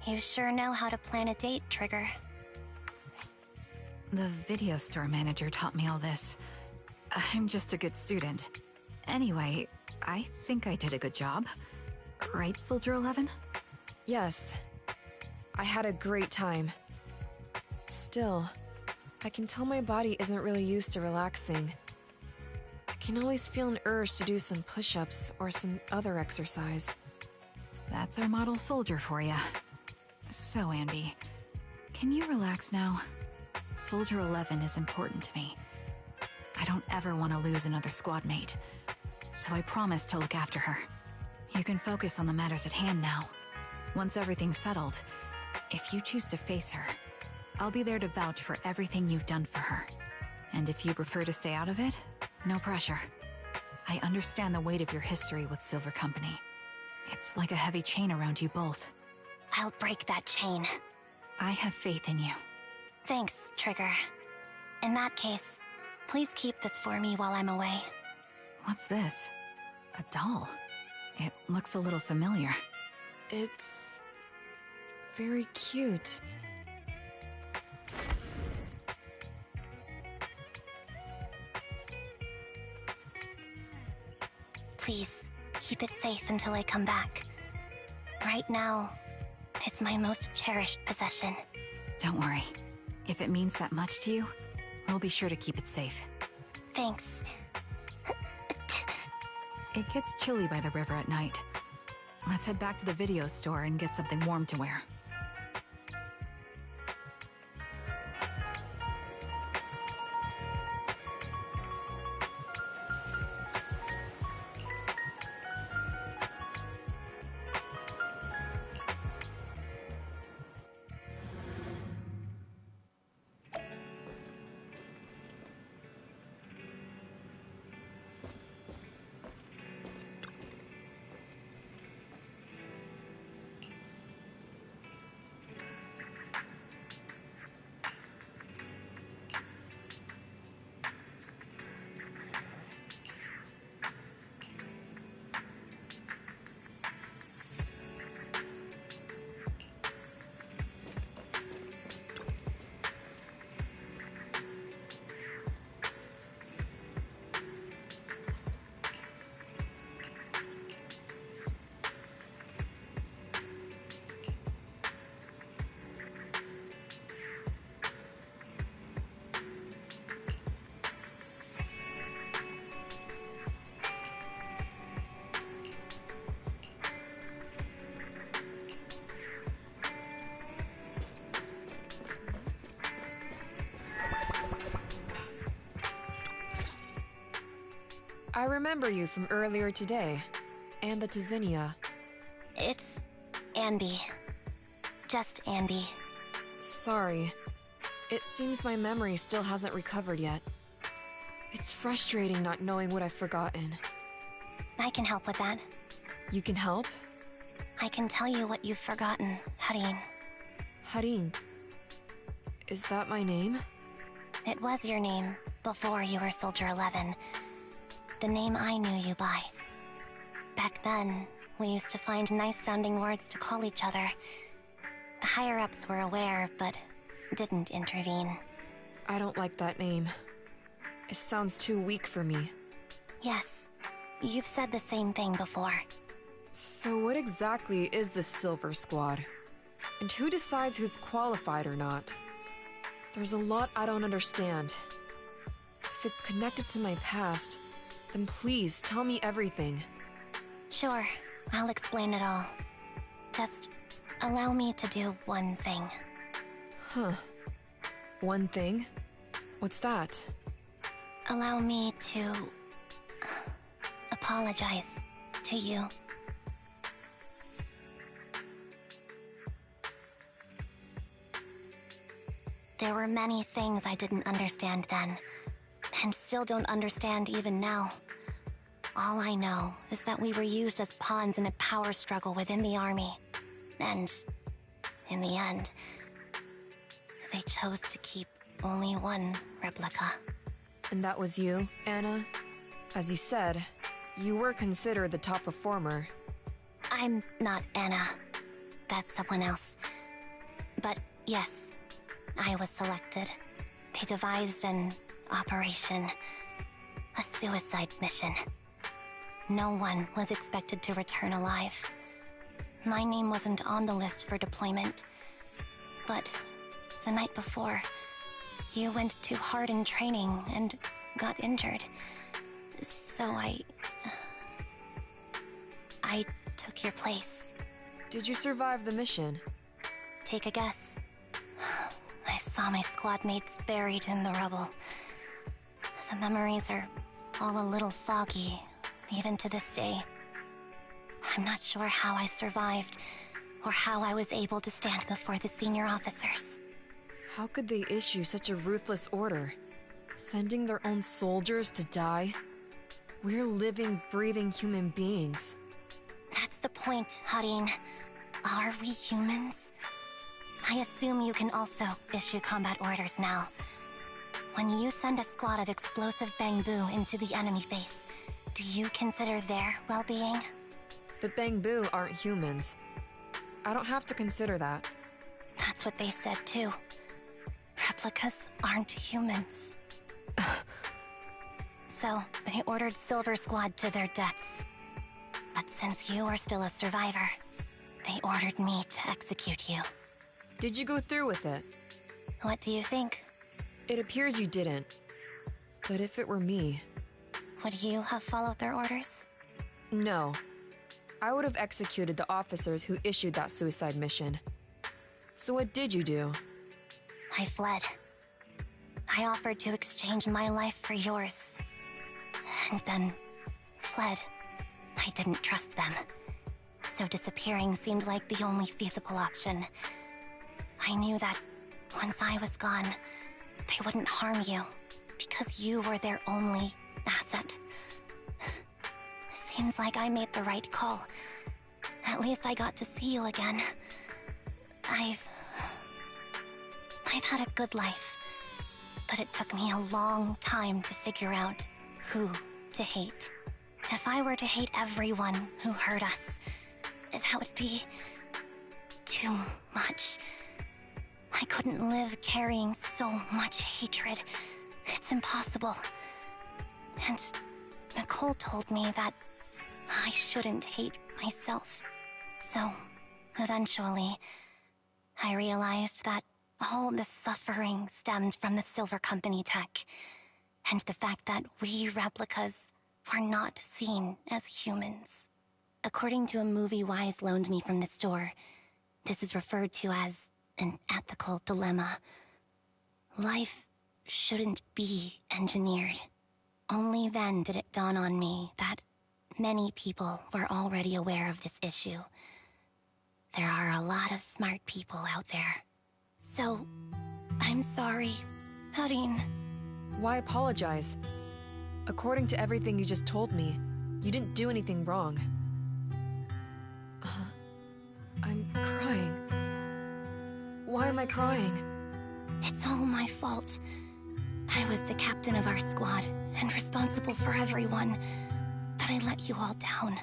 You sure know how to plan a date, Trigger. The video store manager taught me all this. I'm just a good student. Anyway, I think I did a good job. Right, Soldier 11? Yes. I had a great time. Still, I can tell my body isn't really used to relaxing. I can always feel an urge to do some push-ups or some other exercise. That's our model soldier for ya. So, Anby, can you relax now? Soldier 11 is important to me. I don't ever want to lose another squad mate, so I promise to look after her. You can focus on the matters at hand now. Once everything's settled, if you choose to face her, I'll be there to vouch for everything you've done for her. And if you prefer to stay out of it, no pressure. I understand the weight of your history with Silver Company. It's like a heavy chain around you both. I'll break that chain. I have faith in you. Thanks, Trigger. In that case, please keep this for me while I'm away. What's this? A doll? It looks a little familiar. It's very cute. Please, keep it safe until I come back. Right now, it's my most cherished possession. Don't worry. If it means that much to you, we'll be sure to keep it safe. Thanks. It gets chilly by the river at night. Let's head back to the video store and get something warm to wear. I remember you from earlier today. Anby. It's Anby. Just Anby. Sorry. It seems my memory still hasn't recovered yet. It's frustrating not knowing what I've forgotten. I can help with that. You can help? I can tell you what you've forgotten, Harin. Harin. Is that my name? It was your name before you were Soldier 11. The name I knew you by. Back then, we used to find nice-sounding words to call each other. The higher-ups were aware, but didn't intervene. I don't like that name. It sounds too weak for me. Yes, you've said the same thing before. So what exactly is the Silver Squad? And who decides who's qualified or not? There's a lot I don't understand. If it's connected to my past, then please tell me everything. Sure, I'll explain it all. Just allow me to do one thing. Huh. One thing? What's that? Allow me to apologize to you. There were many things I didn't understand then, and still don't understand even now. All I know is that we were used as pawns in a power struggle within the army. And, in the end, they chose to keep only one replica. And that was you, Anna? As you said, you were considered the top performer. I'm not Anna. That's someone else. But yes, I was selected. They devised an operation. A suicide mission. No one was expected to return alive. My name wasn't on the list for deployment. But the night before, you went too hard in training and got injured. So I took your place. Did you survive the mission? Take a guess. I saw my squad mates buried in the rubble. The memories are all a little foggy, even to this day. I'm not sure how I survived, or how I was able to stand before the senior officers. How could they issue such a ruthless order? Sending their own soldiers to die? We're living, breathing human beings. That's the point, Harin. Are we humans? I assume you can also issue combat orders now. When you send a squad of explosive bamboo into the enemy base, do you consider their well-being? but Bang Boo aren't humans. I don't have to consider that. That's what they said too. Replicas aren't humans. So, they ordered Silver Squad to their deaths. But since you are still a survivor, they ordered me to execute you. Did you go through with it? What do you think? It appears you didn't. But if it were me... Would you have followed their orders? No. I would have executed the officers who issued that suicide mission. So what did you do? I fled. I offered to exchange my life for yours. And then fled. I didn't trust them. So disappearing seemed like the only feasible option. I knew that once I was gone, they wouldn't harm you, because you were their only asset. Seems like I made the right call. At least I got to see you again. I've had a good life, but it took me a long time to figure out who to hate. If I were to hate everyone who hurt us, that would be too much. I couldn't live carrying so much hatred. It's impossible. And Nicole told me that I shouldn't hate myself. So, eventually, I realized that all the suffering stemmed from the Silver Company tech, and the fact that we replicas were not seen as humans. According to a movie Wise loaned me from the store, this is referred to as an ethical dilemma. Life shouldn't be engineered. Only then did it dawn on me that many people were already aware of this issue. There are a lot of smart people out there. So, I'm sorry, Harin. Why apologize? According to everything you just told me, you didn't do anything wrong. I'm crying. Why am I crying? It's all my fault. I was the captain of our squad and responsible for everyone, but I let you all down.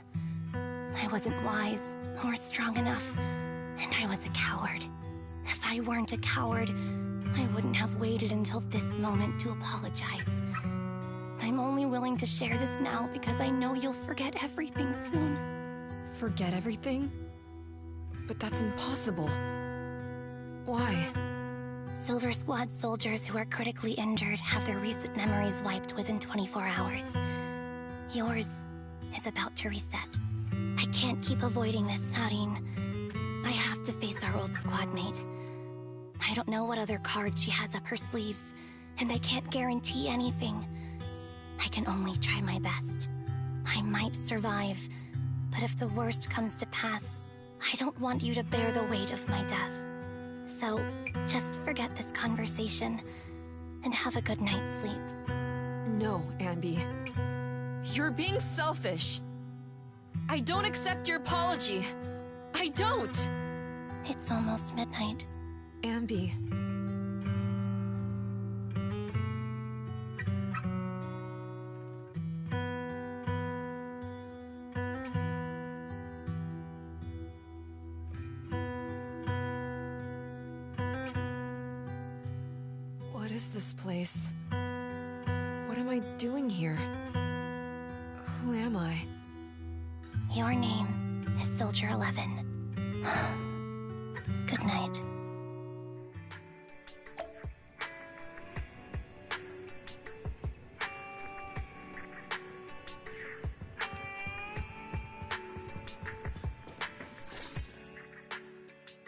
I wasn't wise or strong enough, and I was a coward. If I weren't a coward, I wouldn't have waited until this moment to apologize. I'm only willing to share this now because I know you'll forget everything soon. Forget everything? But that's impossible. Why? Silver Squad soldiers who are critically injured have their recent memories wiped within 24 hours. Yours is about to reset. I can't keep avoiding this, Harin. I have to face our old squad mate. I don't know what other cards she has up her sleeves, and I can't guarantee anything. I can only try my best. I might survive, but if the worst comes to pass, I don't want you to bear the weight of my death. So, just forget this conversation, and have a good night's sleep. No, Anby. You're being selfish. I don't accept your apology. I don't! It's almost midnight. Anby. What is this place? What am I doing here? Who am I? Your name is Soldier 11. Good night.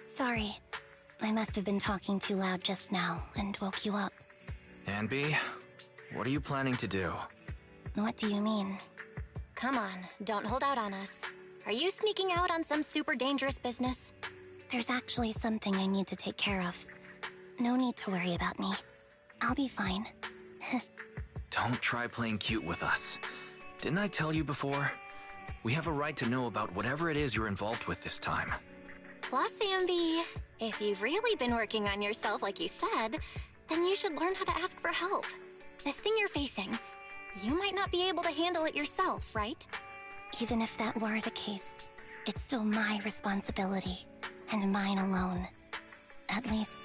Sorry. I must have been talking too loud just now and woke you up. Anby, what are you planning to do? What do you mean? Come on, don't hold out on us. Are you sneaking out on some super dangerous business? There's actually something I need to take care of. No need to worry about me. I'll be fine. Don't try playing cute with us. Didn't I tell you before? We have a right to know about whatever it is you're involved with this time. Plus, Anby, if you've really been working on yourself like you said, then you should learn how to ask for help. This thing you're facing, you might not be able to handle it yourself, right? Even if that were the case, it's still my responsibility, and mine alone. At least,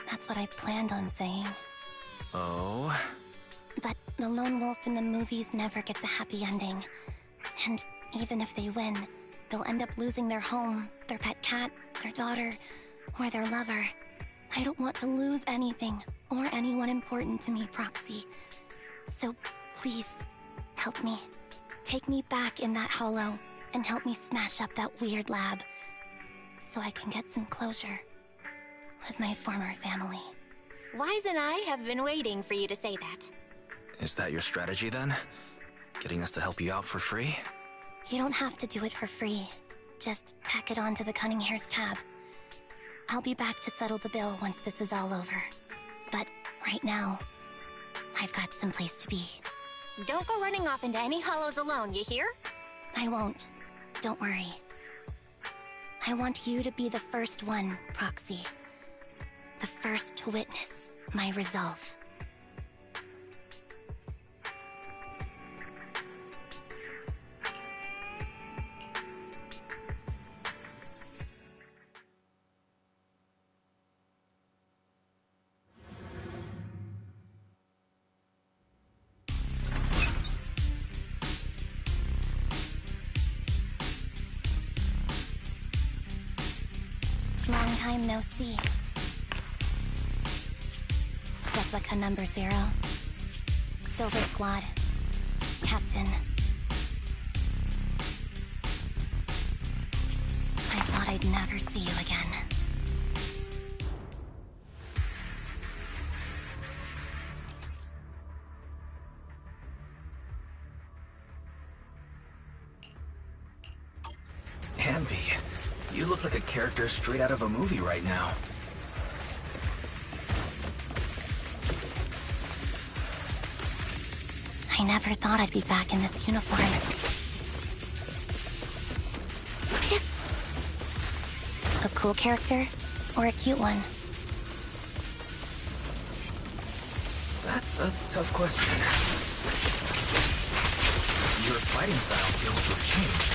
that's what I planned on saying. Oh? But the lone wolf in the movies never gets a happy ending. And even if they win, they'll end up losing their home, their pet cat, their daughter, or their lover. I don't want to lose anything, or anyone important to me, Proxy. So, please, help me. Take me back in that hollow, and help me smash up that weird lab, so I can get some closure with my former family. Wise and I have been waiting for you to say that. Is that your strategy then? Getting us to help you out for free? You don't have to do it for free. Just tack it onto the Cunning Hair's tab. I'll be back to settle the bill once this is all over. But right now, I've got someplace to be. Don't go running off into any hollows alone, you hear? I won't. Don't worry. I want you to be the first one, Proxy. The first to witness my resolve. Long time no see. Replica number 0. Silver Squad. Captain. I thought I'd never see you again. Anby, you look like a character straight out of a movie right now. I never thought I'd be back in this uniform. A cool character or a cute one? That's a tough question. Your fighting style seems to have changed.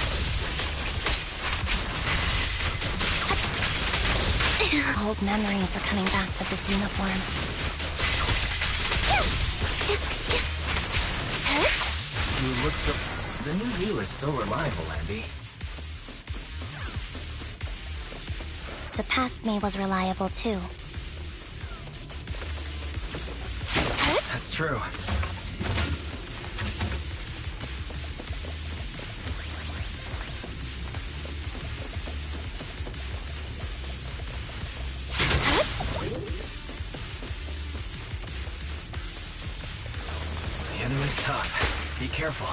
Old memories are coming back with this uniform. You look so... The new you is so reliable, Anby. The past me was reliable too. That's true. The enemy's tough. Be careful.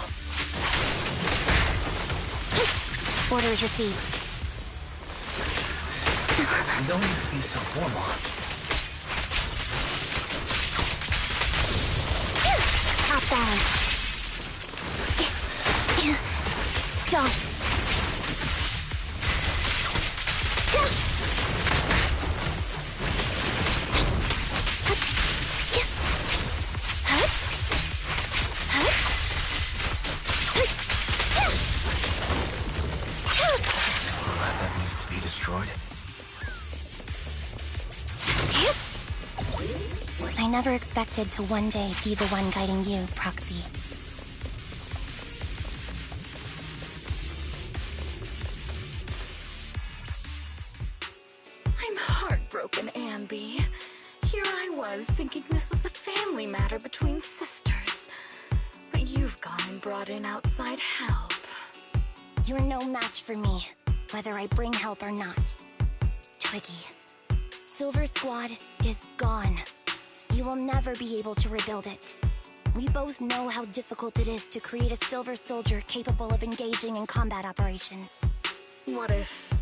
Orders received. You don't need to be so formal. Top down. Don't. That needs to be destroyed. I never expected to one day be the one guiding you, Proxy. I'm heartbroken, Anby. Here I was, thinking this was a family matter between sisters. But you've gone and brought in outside help. You're no match for me, whether I bring help or not. Twiggy, Silver Squad is gone. You will never be able to rebuild it. We both know how difficult it is to create a Silver Soldier capable of engaging in combat operations. What if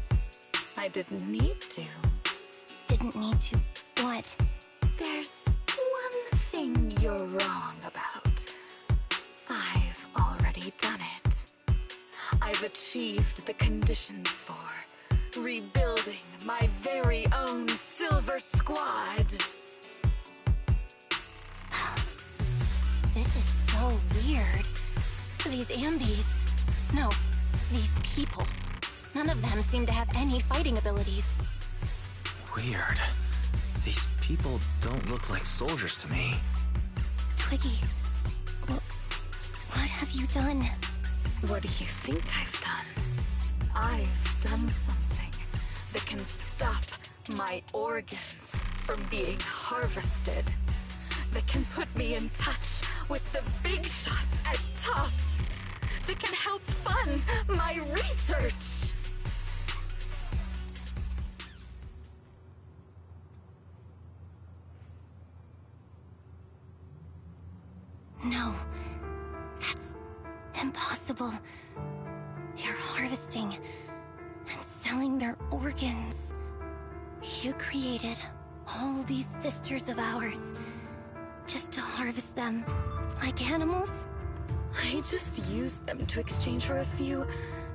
I didn't need to? Didn't need to. What? There's one thing you're wrong about. I've already done it. I've achieved the conditions for rebuilding my very own Silver Squad. This is so weird. These Ambys... No, these people. None of them seem to have any fighting abilities. Weird. These people don't look like soldiers to me. Twiggy, what have you done? What do you think I've done? I've done something that can stop my organs from being harvested. That can put me in touch with the big shots at TOPS. That can help fund my research. No, that's impossible. You're harvesting and selling their organs. You created all these sisters of ours just to harvest them like animals? I just used them to exchange for a few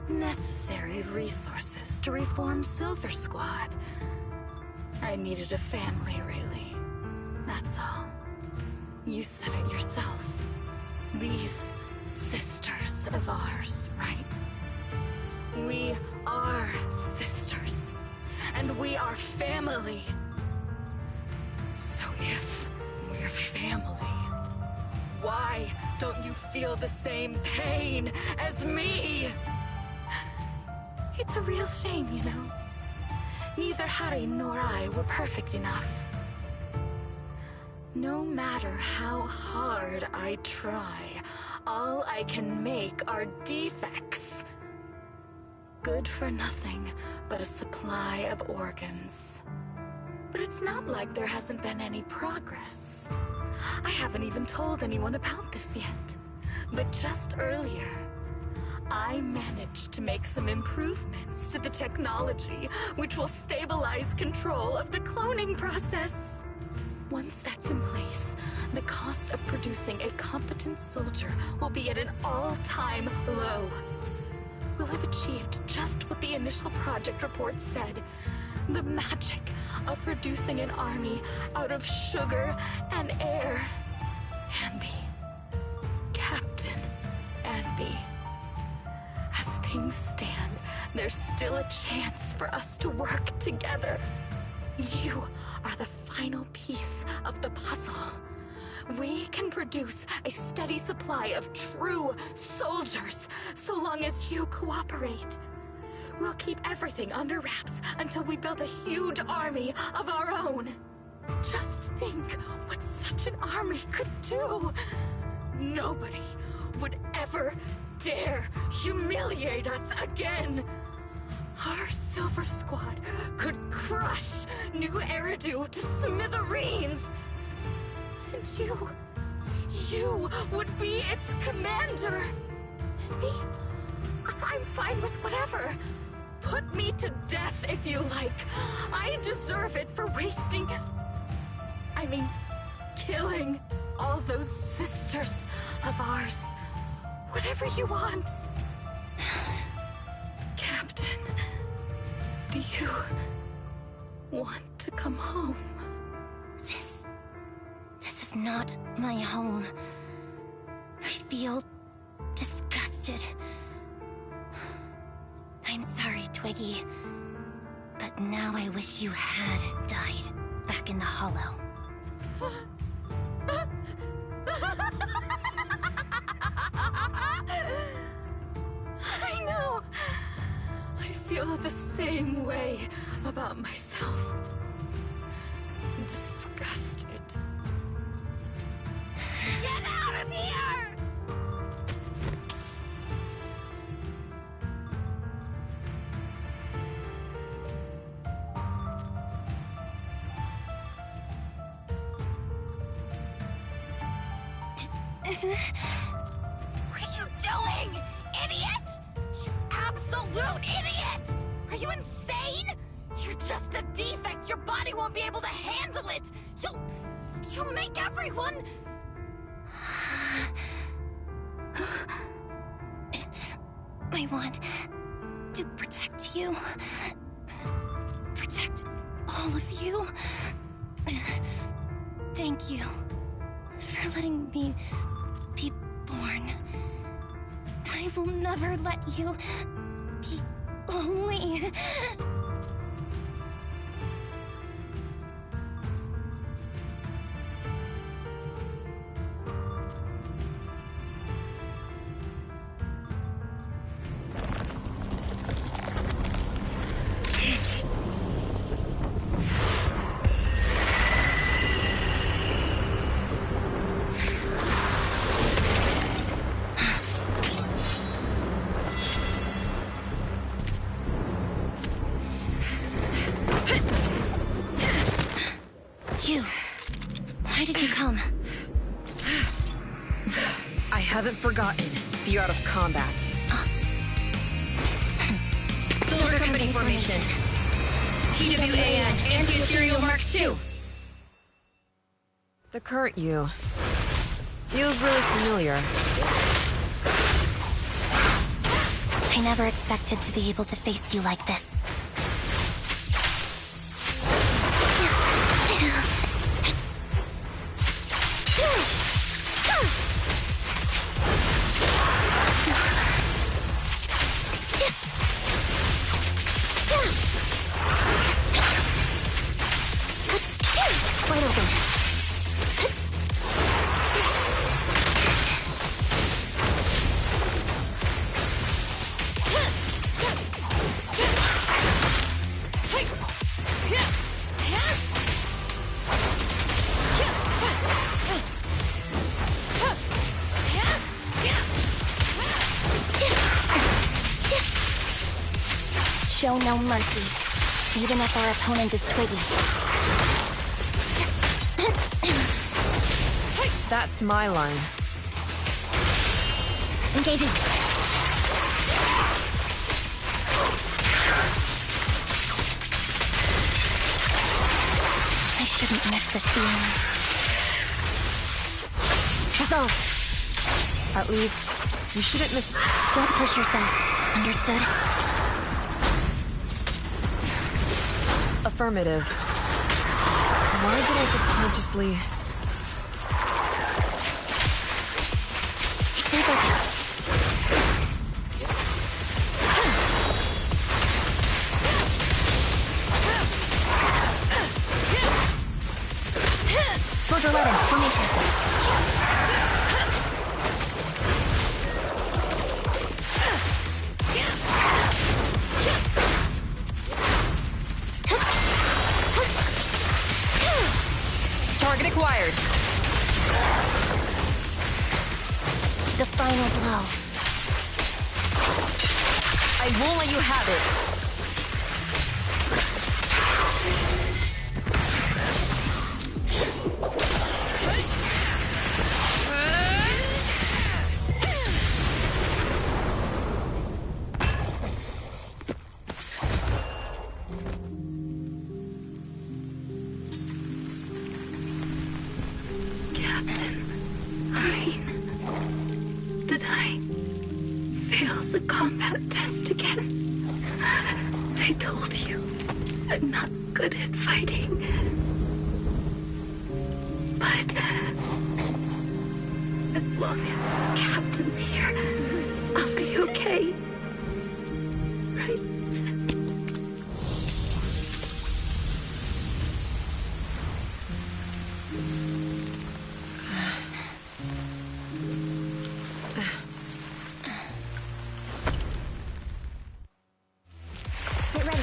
necessary resources to reform Silver Squad. I needed a family, really. That's all. You said it yourself. These sisters of ours, right? We are sisters. And we are family. So if we're family, why don't you feel the same pain as me? It's a real shame, you know. Neither Harry nor I were perfect enough. No matter how hard I try, all I can make are defects. Good for nothing but a supply of organs. But it's not like there hasn't been any progress. I haven't even told anyone about this yet. But just earlier, I managed to make some improvements to the technology which will stabilize control of the cloning process. Once that's in place, the cost of producing a competent soldier will be at an all-time low. We'll have achieved just what the initial project report said. The magic of producing an army out of sugar and air. Anby. Captain Anby. As things stand, there's still a chance for us to work together. You are the final piece of the puzzle. We can produce a steady supply of true soldiers, so long as you cooperate. We'll keep everything under wraps until we build a huge army of our own. Just think what such an army could do. Nobody would ever dare humiliate us again. Our Silver Squad could crush New Eridu to smithereens. And you would be its commander. Me? I'm fine with whatever. Put me to death if you like. I deserve it for killing all those sisters of ours. Whatever you want. Captain, do you want to come home? This is not my home. I feel disgusted. I'm sorry, Twiggy. But now I wish you had died back in the Hollow. I know. I feel the same way about myself. Disgusted. Get out of here! What are you doing, idiot? You absolute idiot! Are you insane? You're just a defect. Your body won't be able to handle it. You'll make everyone... I want to protect you. Protect all of you. Thank you for letting me be born. I will never let you be only... Why did you come? I haven't forgotten the art of combat. Silver Company formation. TWAN, Anti-Ethereal Mark II. The current you feels really familiar. I never expected to be able to face you like this. Wide open. Show no mercy, even if our opponent is twiggy. That's my line. Engaging. I shouldn't miss this feeling. Resolve. At least, you shouldn't miss... Don't push yourself. Understood? Affirmative. Why did I subconsciously... Soldier 11, formation. Target acquired. The final blow. I won't let you have it. Did I fail the combat test again? I told you, I'm not good at fighting. But as long as Captain's here, I'll be okay. Right? Get ready.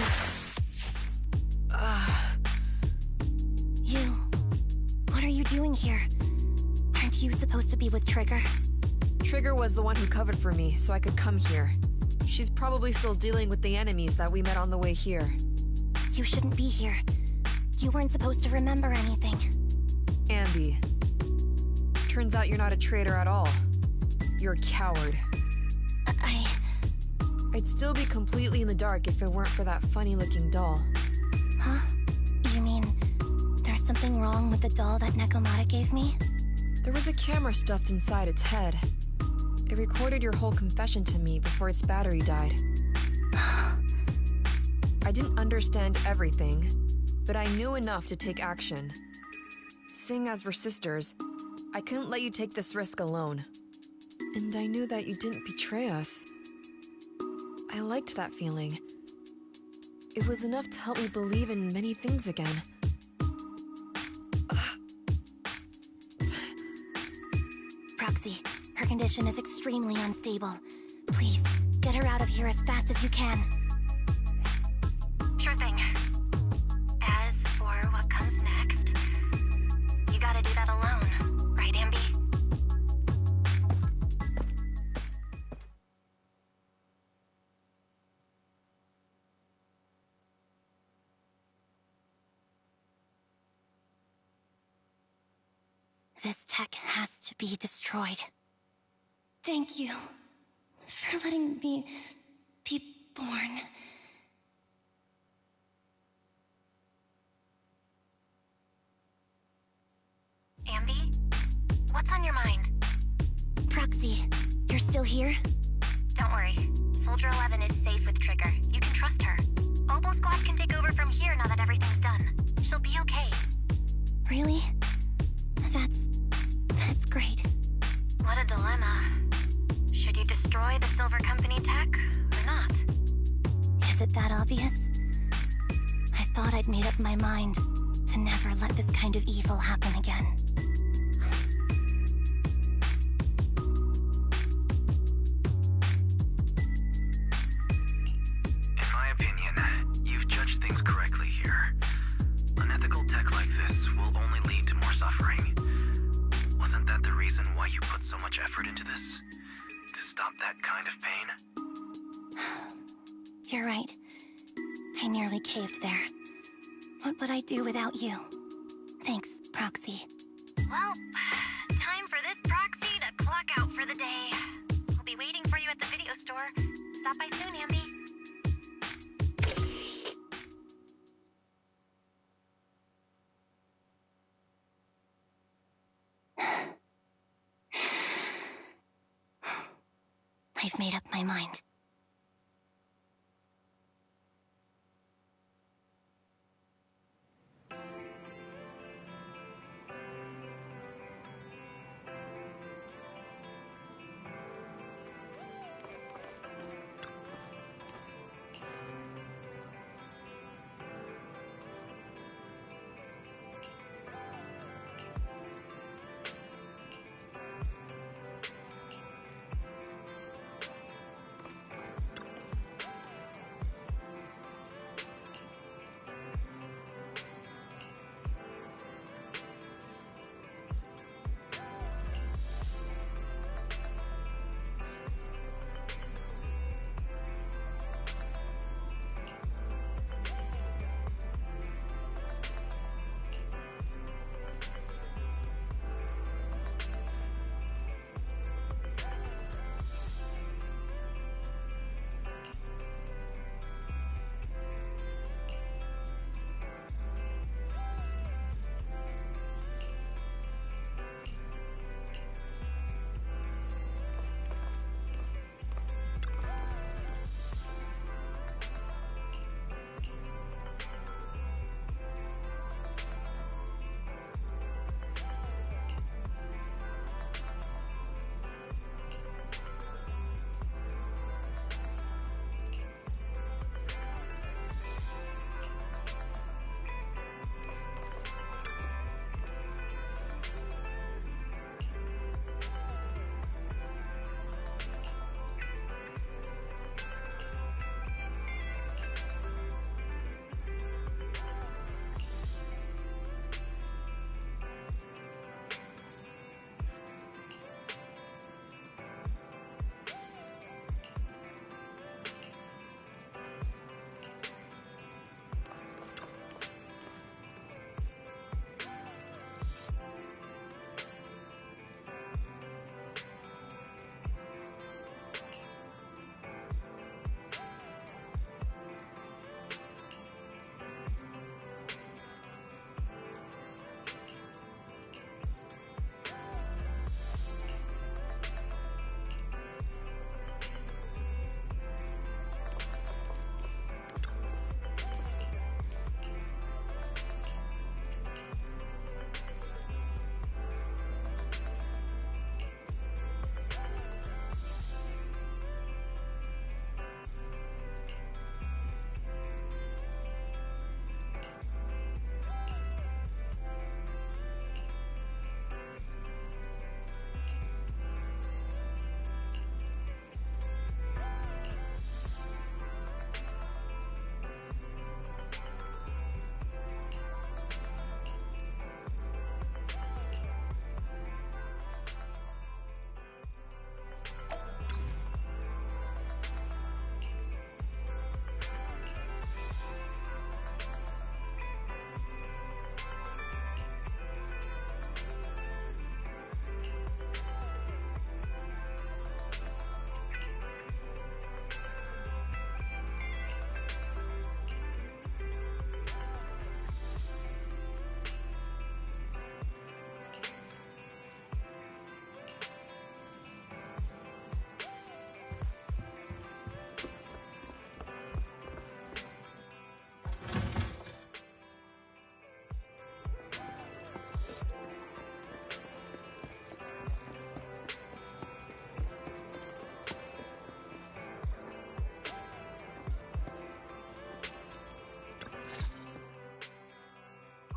What are you doing here? Aren't you supposed to be with Trigger? Trigger was the one who covered for me, so I could come here. She's probably still dealing with the enemies that we met on the way here. You shouldn't be here. You weren't supposed to remember anything. Anby. Turns out you're not a traitor at all. You're a coward. I'd still be completely in the dark if it weren't for that funny-looking doll. Huh? You mean there's something wrong with the doll that Nekomata gave me? There was a camera stuffed inside its head. It recorded your whole confession to me before its battery died. I didn't understand everything, but I knew enough to take action. Seeing as we're sisters, I couldn't let you take this risk alone. And I knew that you didn't betray us. I liked that feeling, it was enough to help me believe in many things again. Proxy, her condition is extremely unstable. Please, get her out of here as fast as you can. Sure thing. As for what comes next, you gotta do that alone, right, Anby? This tech has to be destroyed. Thank you for letting me be born. Anby? What's on your mind? Proxy, you're still here? Don't worry. Soldier 11 is safe with Trigger. You can trust her. Opal Squad can take over from here now that everything's done. She'll be okay. Really? That's great. What a dilemma. Should you destroy the Silver Company tech, or not? Is it that obvious? I thought I'd made up my mind to never let this kind of evil happen again. In my opinion, you've judged things correctly here. Unethical tech like this will only lead to more suffering. Wasn't that the reason why you put so much effort into this? To stop that kind of pain? You're right. I nearly caved there. What would I do without you? Thanks, Proxy. Well, time for this Proxy to clock out for the day. I'll be waiting for you at the video store. Stop by soon, Anby. I've made up my mind.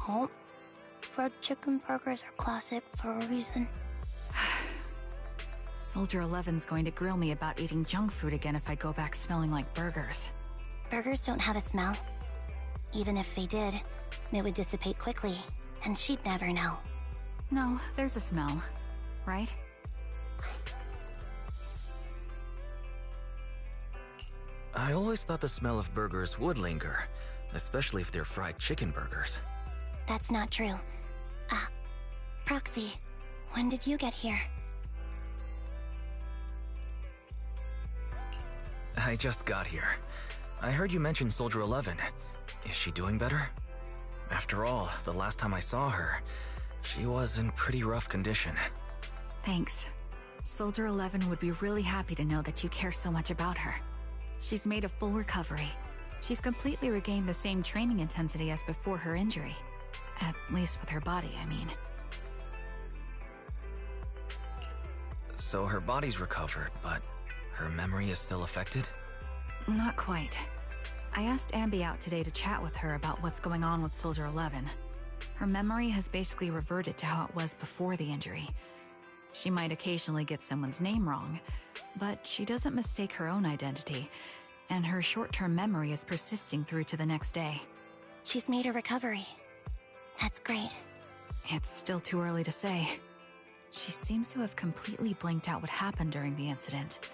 Oh, fried chicken burgers are classic for a reason. Soldier 11's going to grill me about eating junk food again if I go back smelling like burgers. Burgers don't have a smell. Even if they did, it would dissipate quickly, and she'd never know. No, there's a smell, right? I always thought the smell of burgers would linger, especially if they're fried chicken burgers. That's not true. Proxy, when did you get here? I just got here. I heard you mention Soldier 11. Is she doing better? After all, the last time I saw her, she was in pretty rough condition. Thanks. Soldier 11 would be really happy to know that you care so much about her. She's made a full recovery. She's completely regained the same training intensity as before her injury. At least with her body, I mean. So her body's recovered, but her memory is still affected? Not quite. I asked Anby out today to chat with her about what's going on with Soldier 11. Her memory has basically reverted to how it was before the injury. She might occasionally get someone's name wrong, but she doesn't mistake her own identity, and her short-term memory is persisting through to the next day. She's made a recovery. That's great. It's still too early to say. She seems to have completely blanked out what happened during the incident,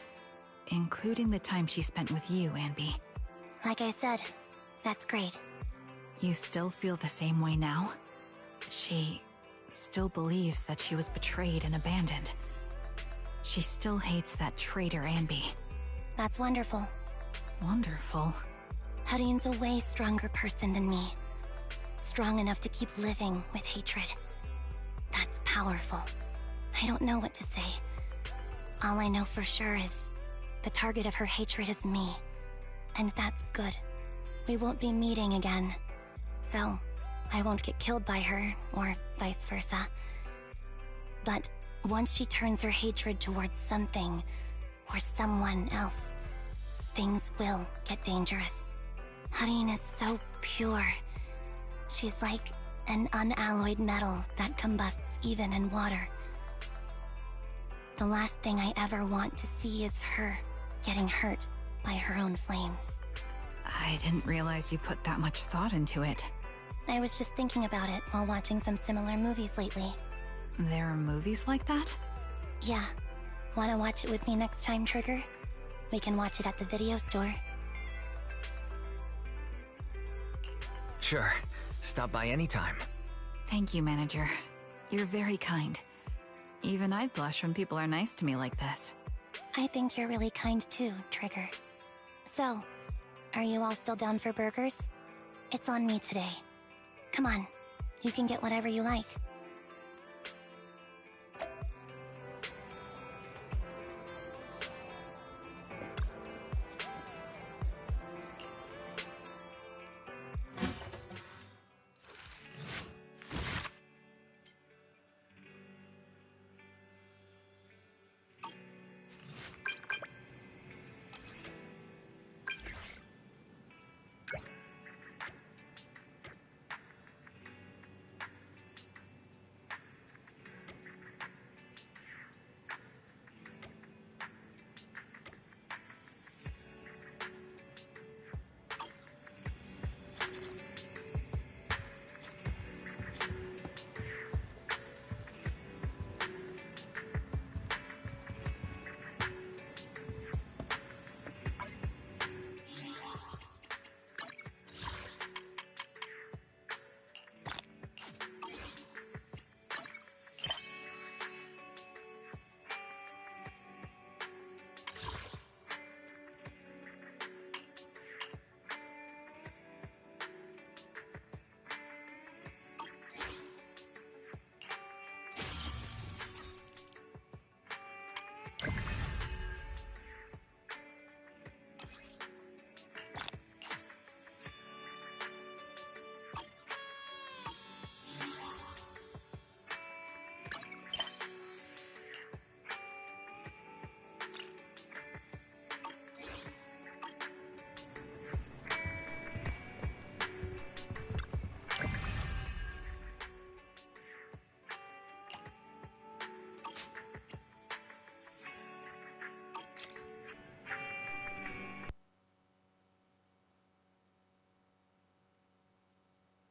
including the time she spent with you, Anby. Like I said, that's great. You still feel the same way now? She still believes that she was betrayed and abandoned. She still hates that traitor Anby. That's wonderful. Wonderful. Hadine's a way stronger person than me. Strong enough to keep living with hatred. That's powerful. I don't know what to say. All I know for sure is the target of her hatred is me. And that's good. We won't be meeting again. So, I won't get killed by her, or vice versa. But once she turns her hatred towards something, or someone else, things will get dangerous. Hadine is so pure. She's like an unalloyed metal that combusts even in water. The last thing I ever want to see is her getting hurt by her own flames. I didn't realize you put that much thought into it. I was just thinking about it while watching some similar movies lately. There are movies like that? Yeah. Wanna watch it with me next time, Trigger? We can watch it at the video store. Sure. Stop by anytime. Thank you, Manager. You're very kind. Even I'd blush when people are nice to me like this. I think you're really kind too, Trigger. So, are you all still down for burgers? It's on me today. Come on, you can get whatever you like.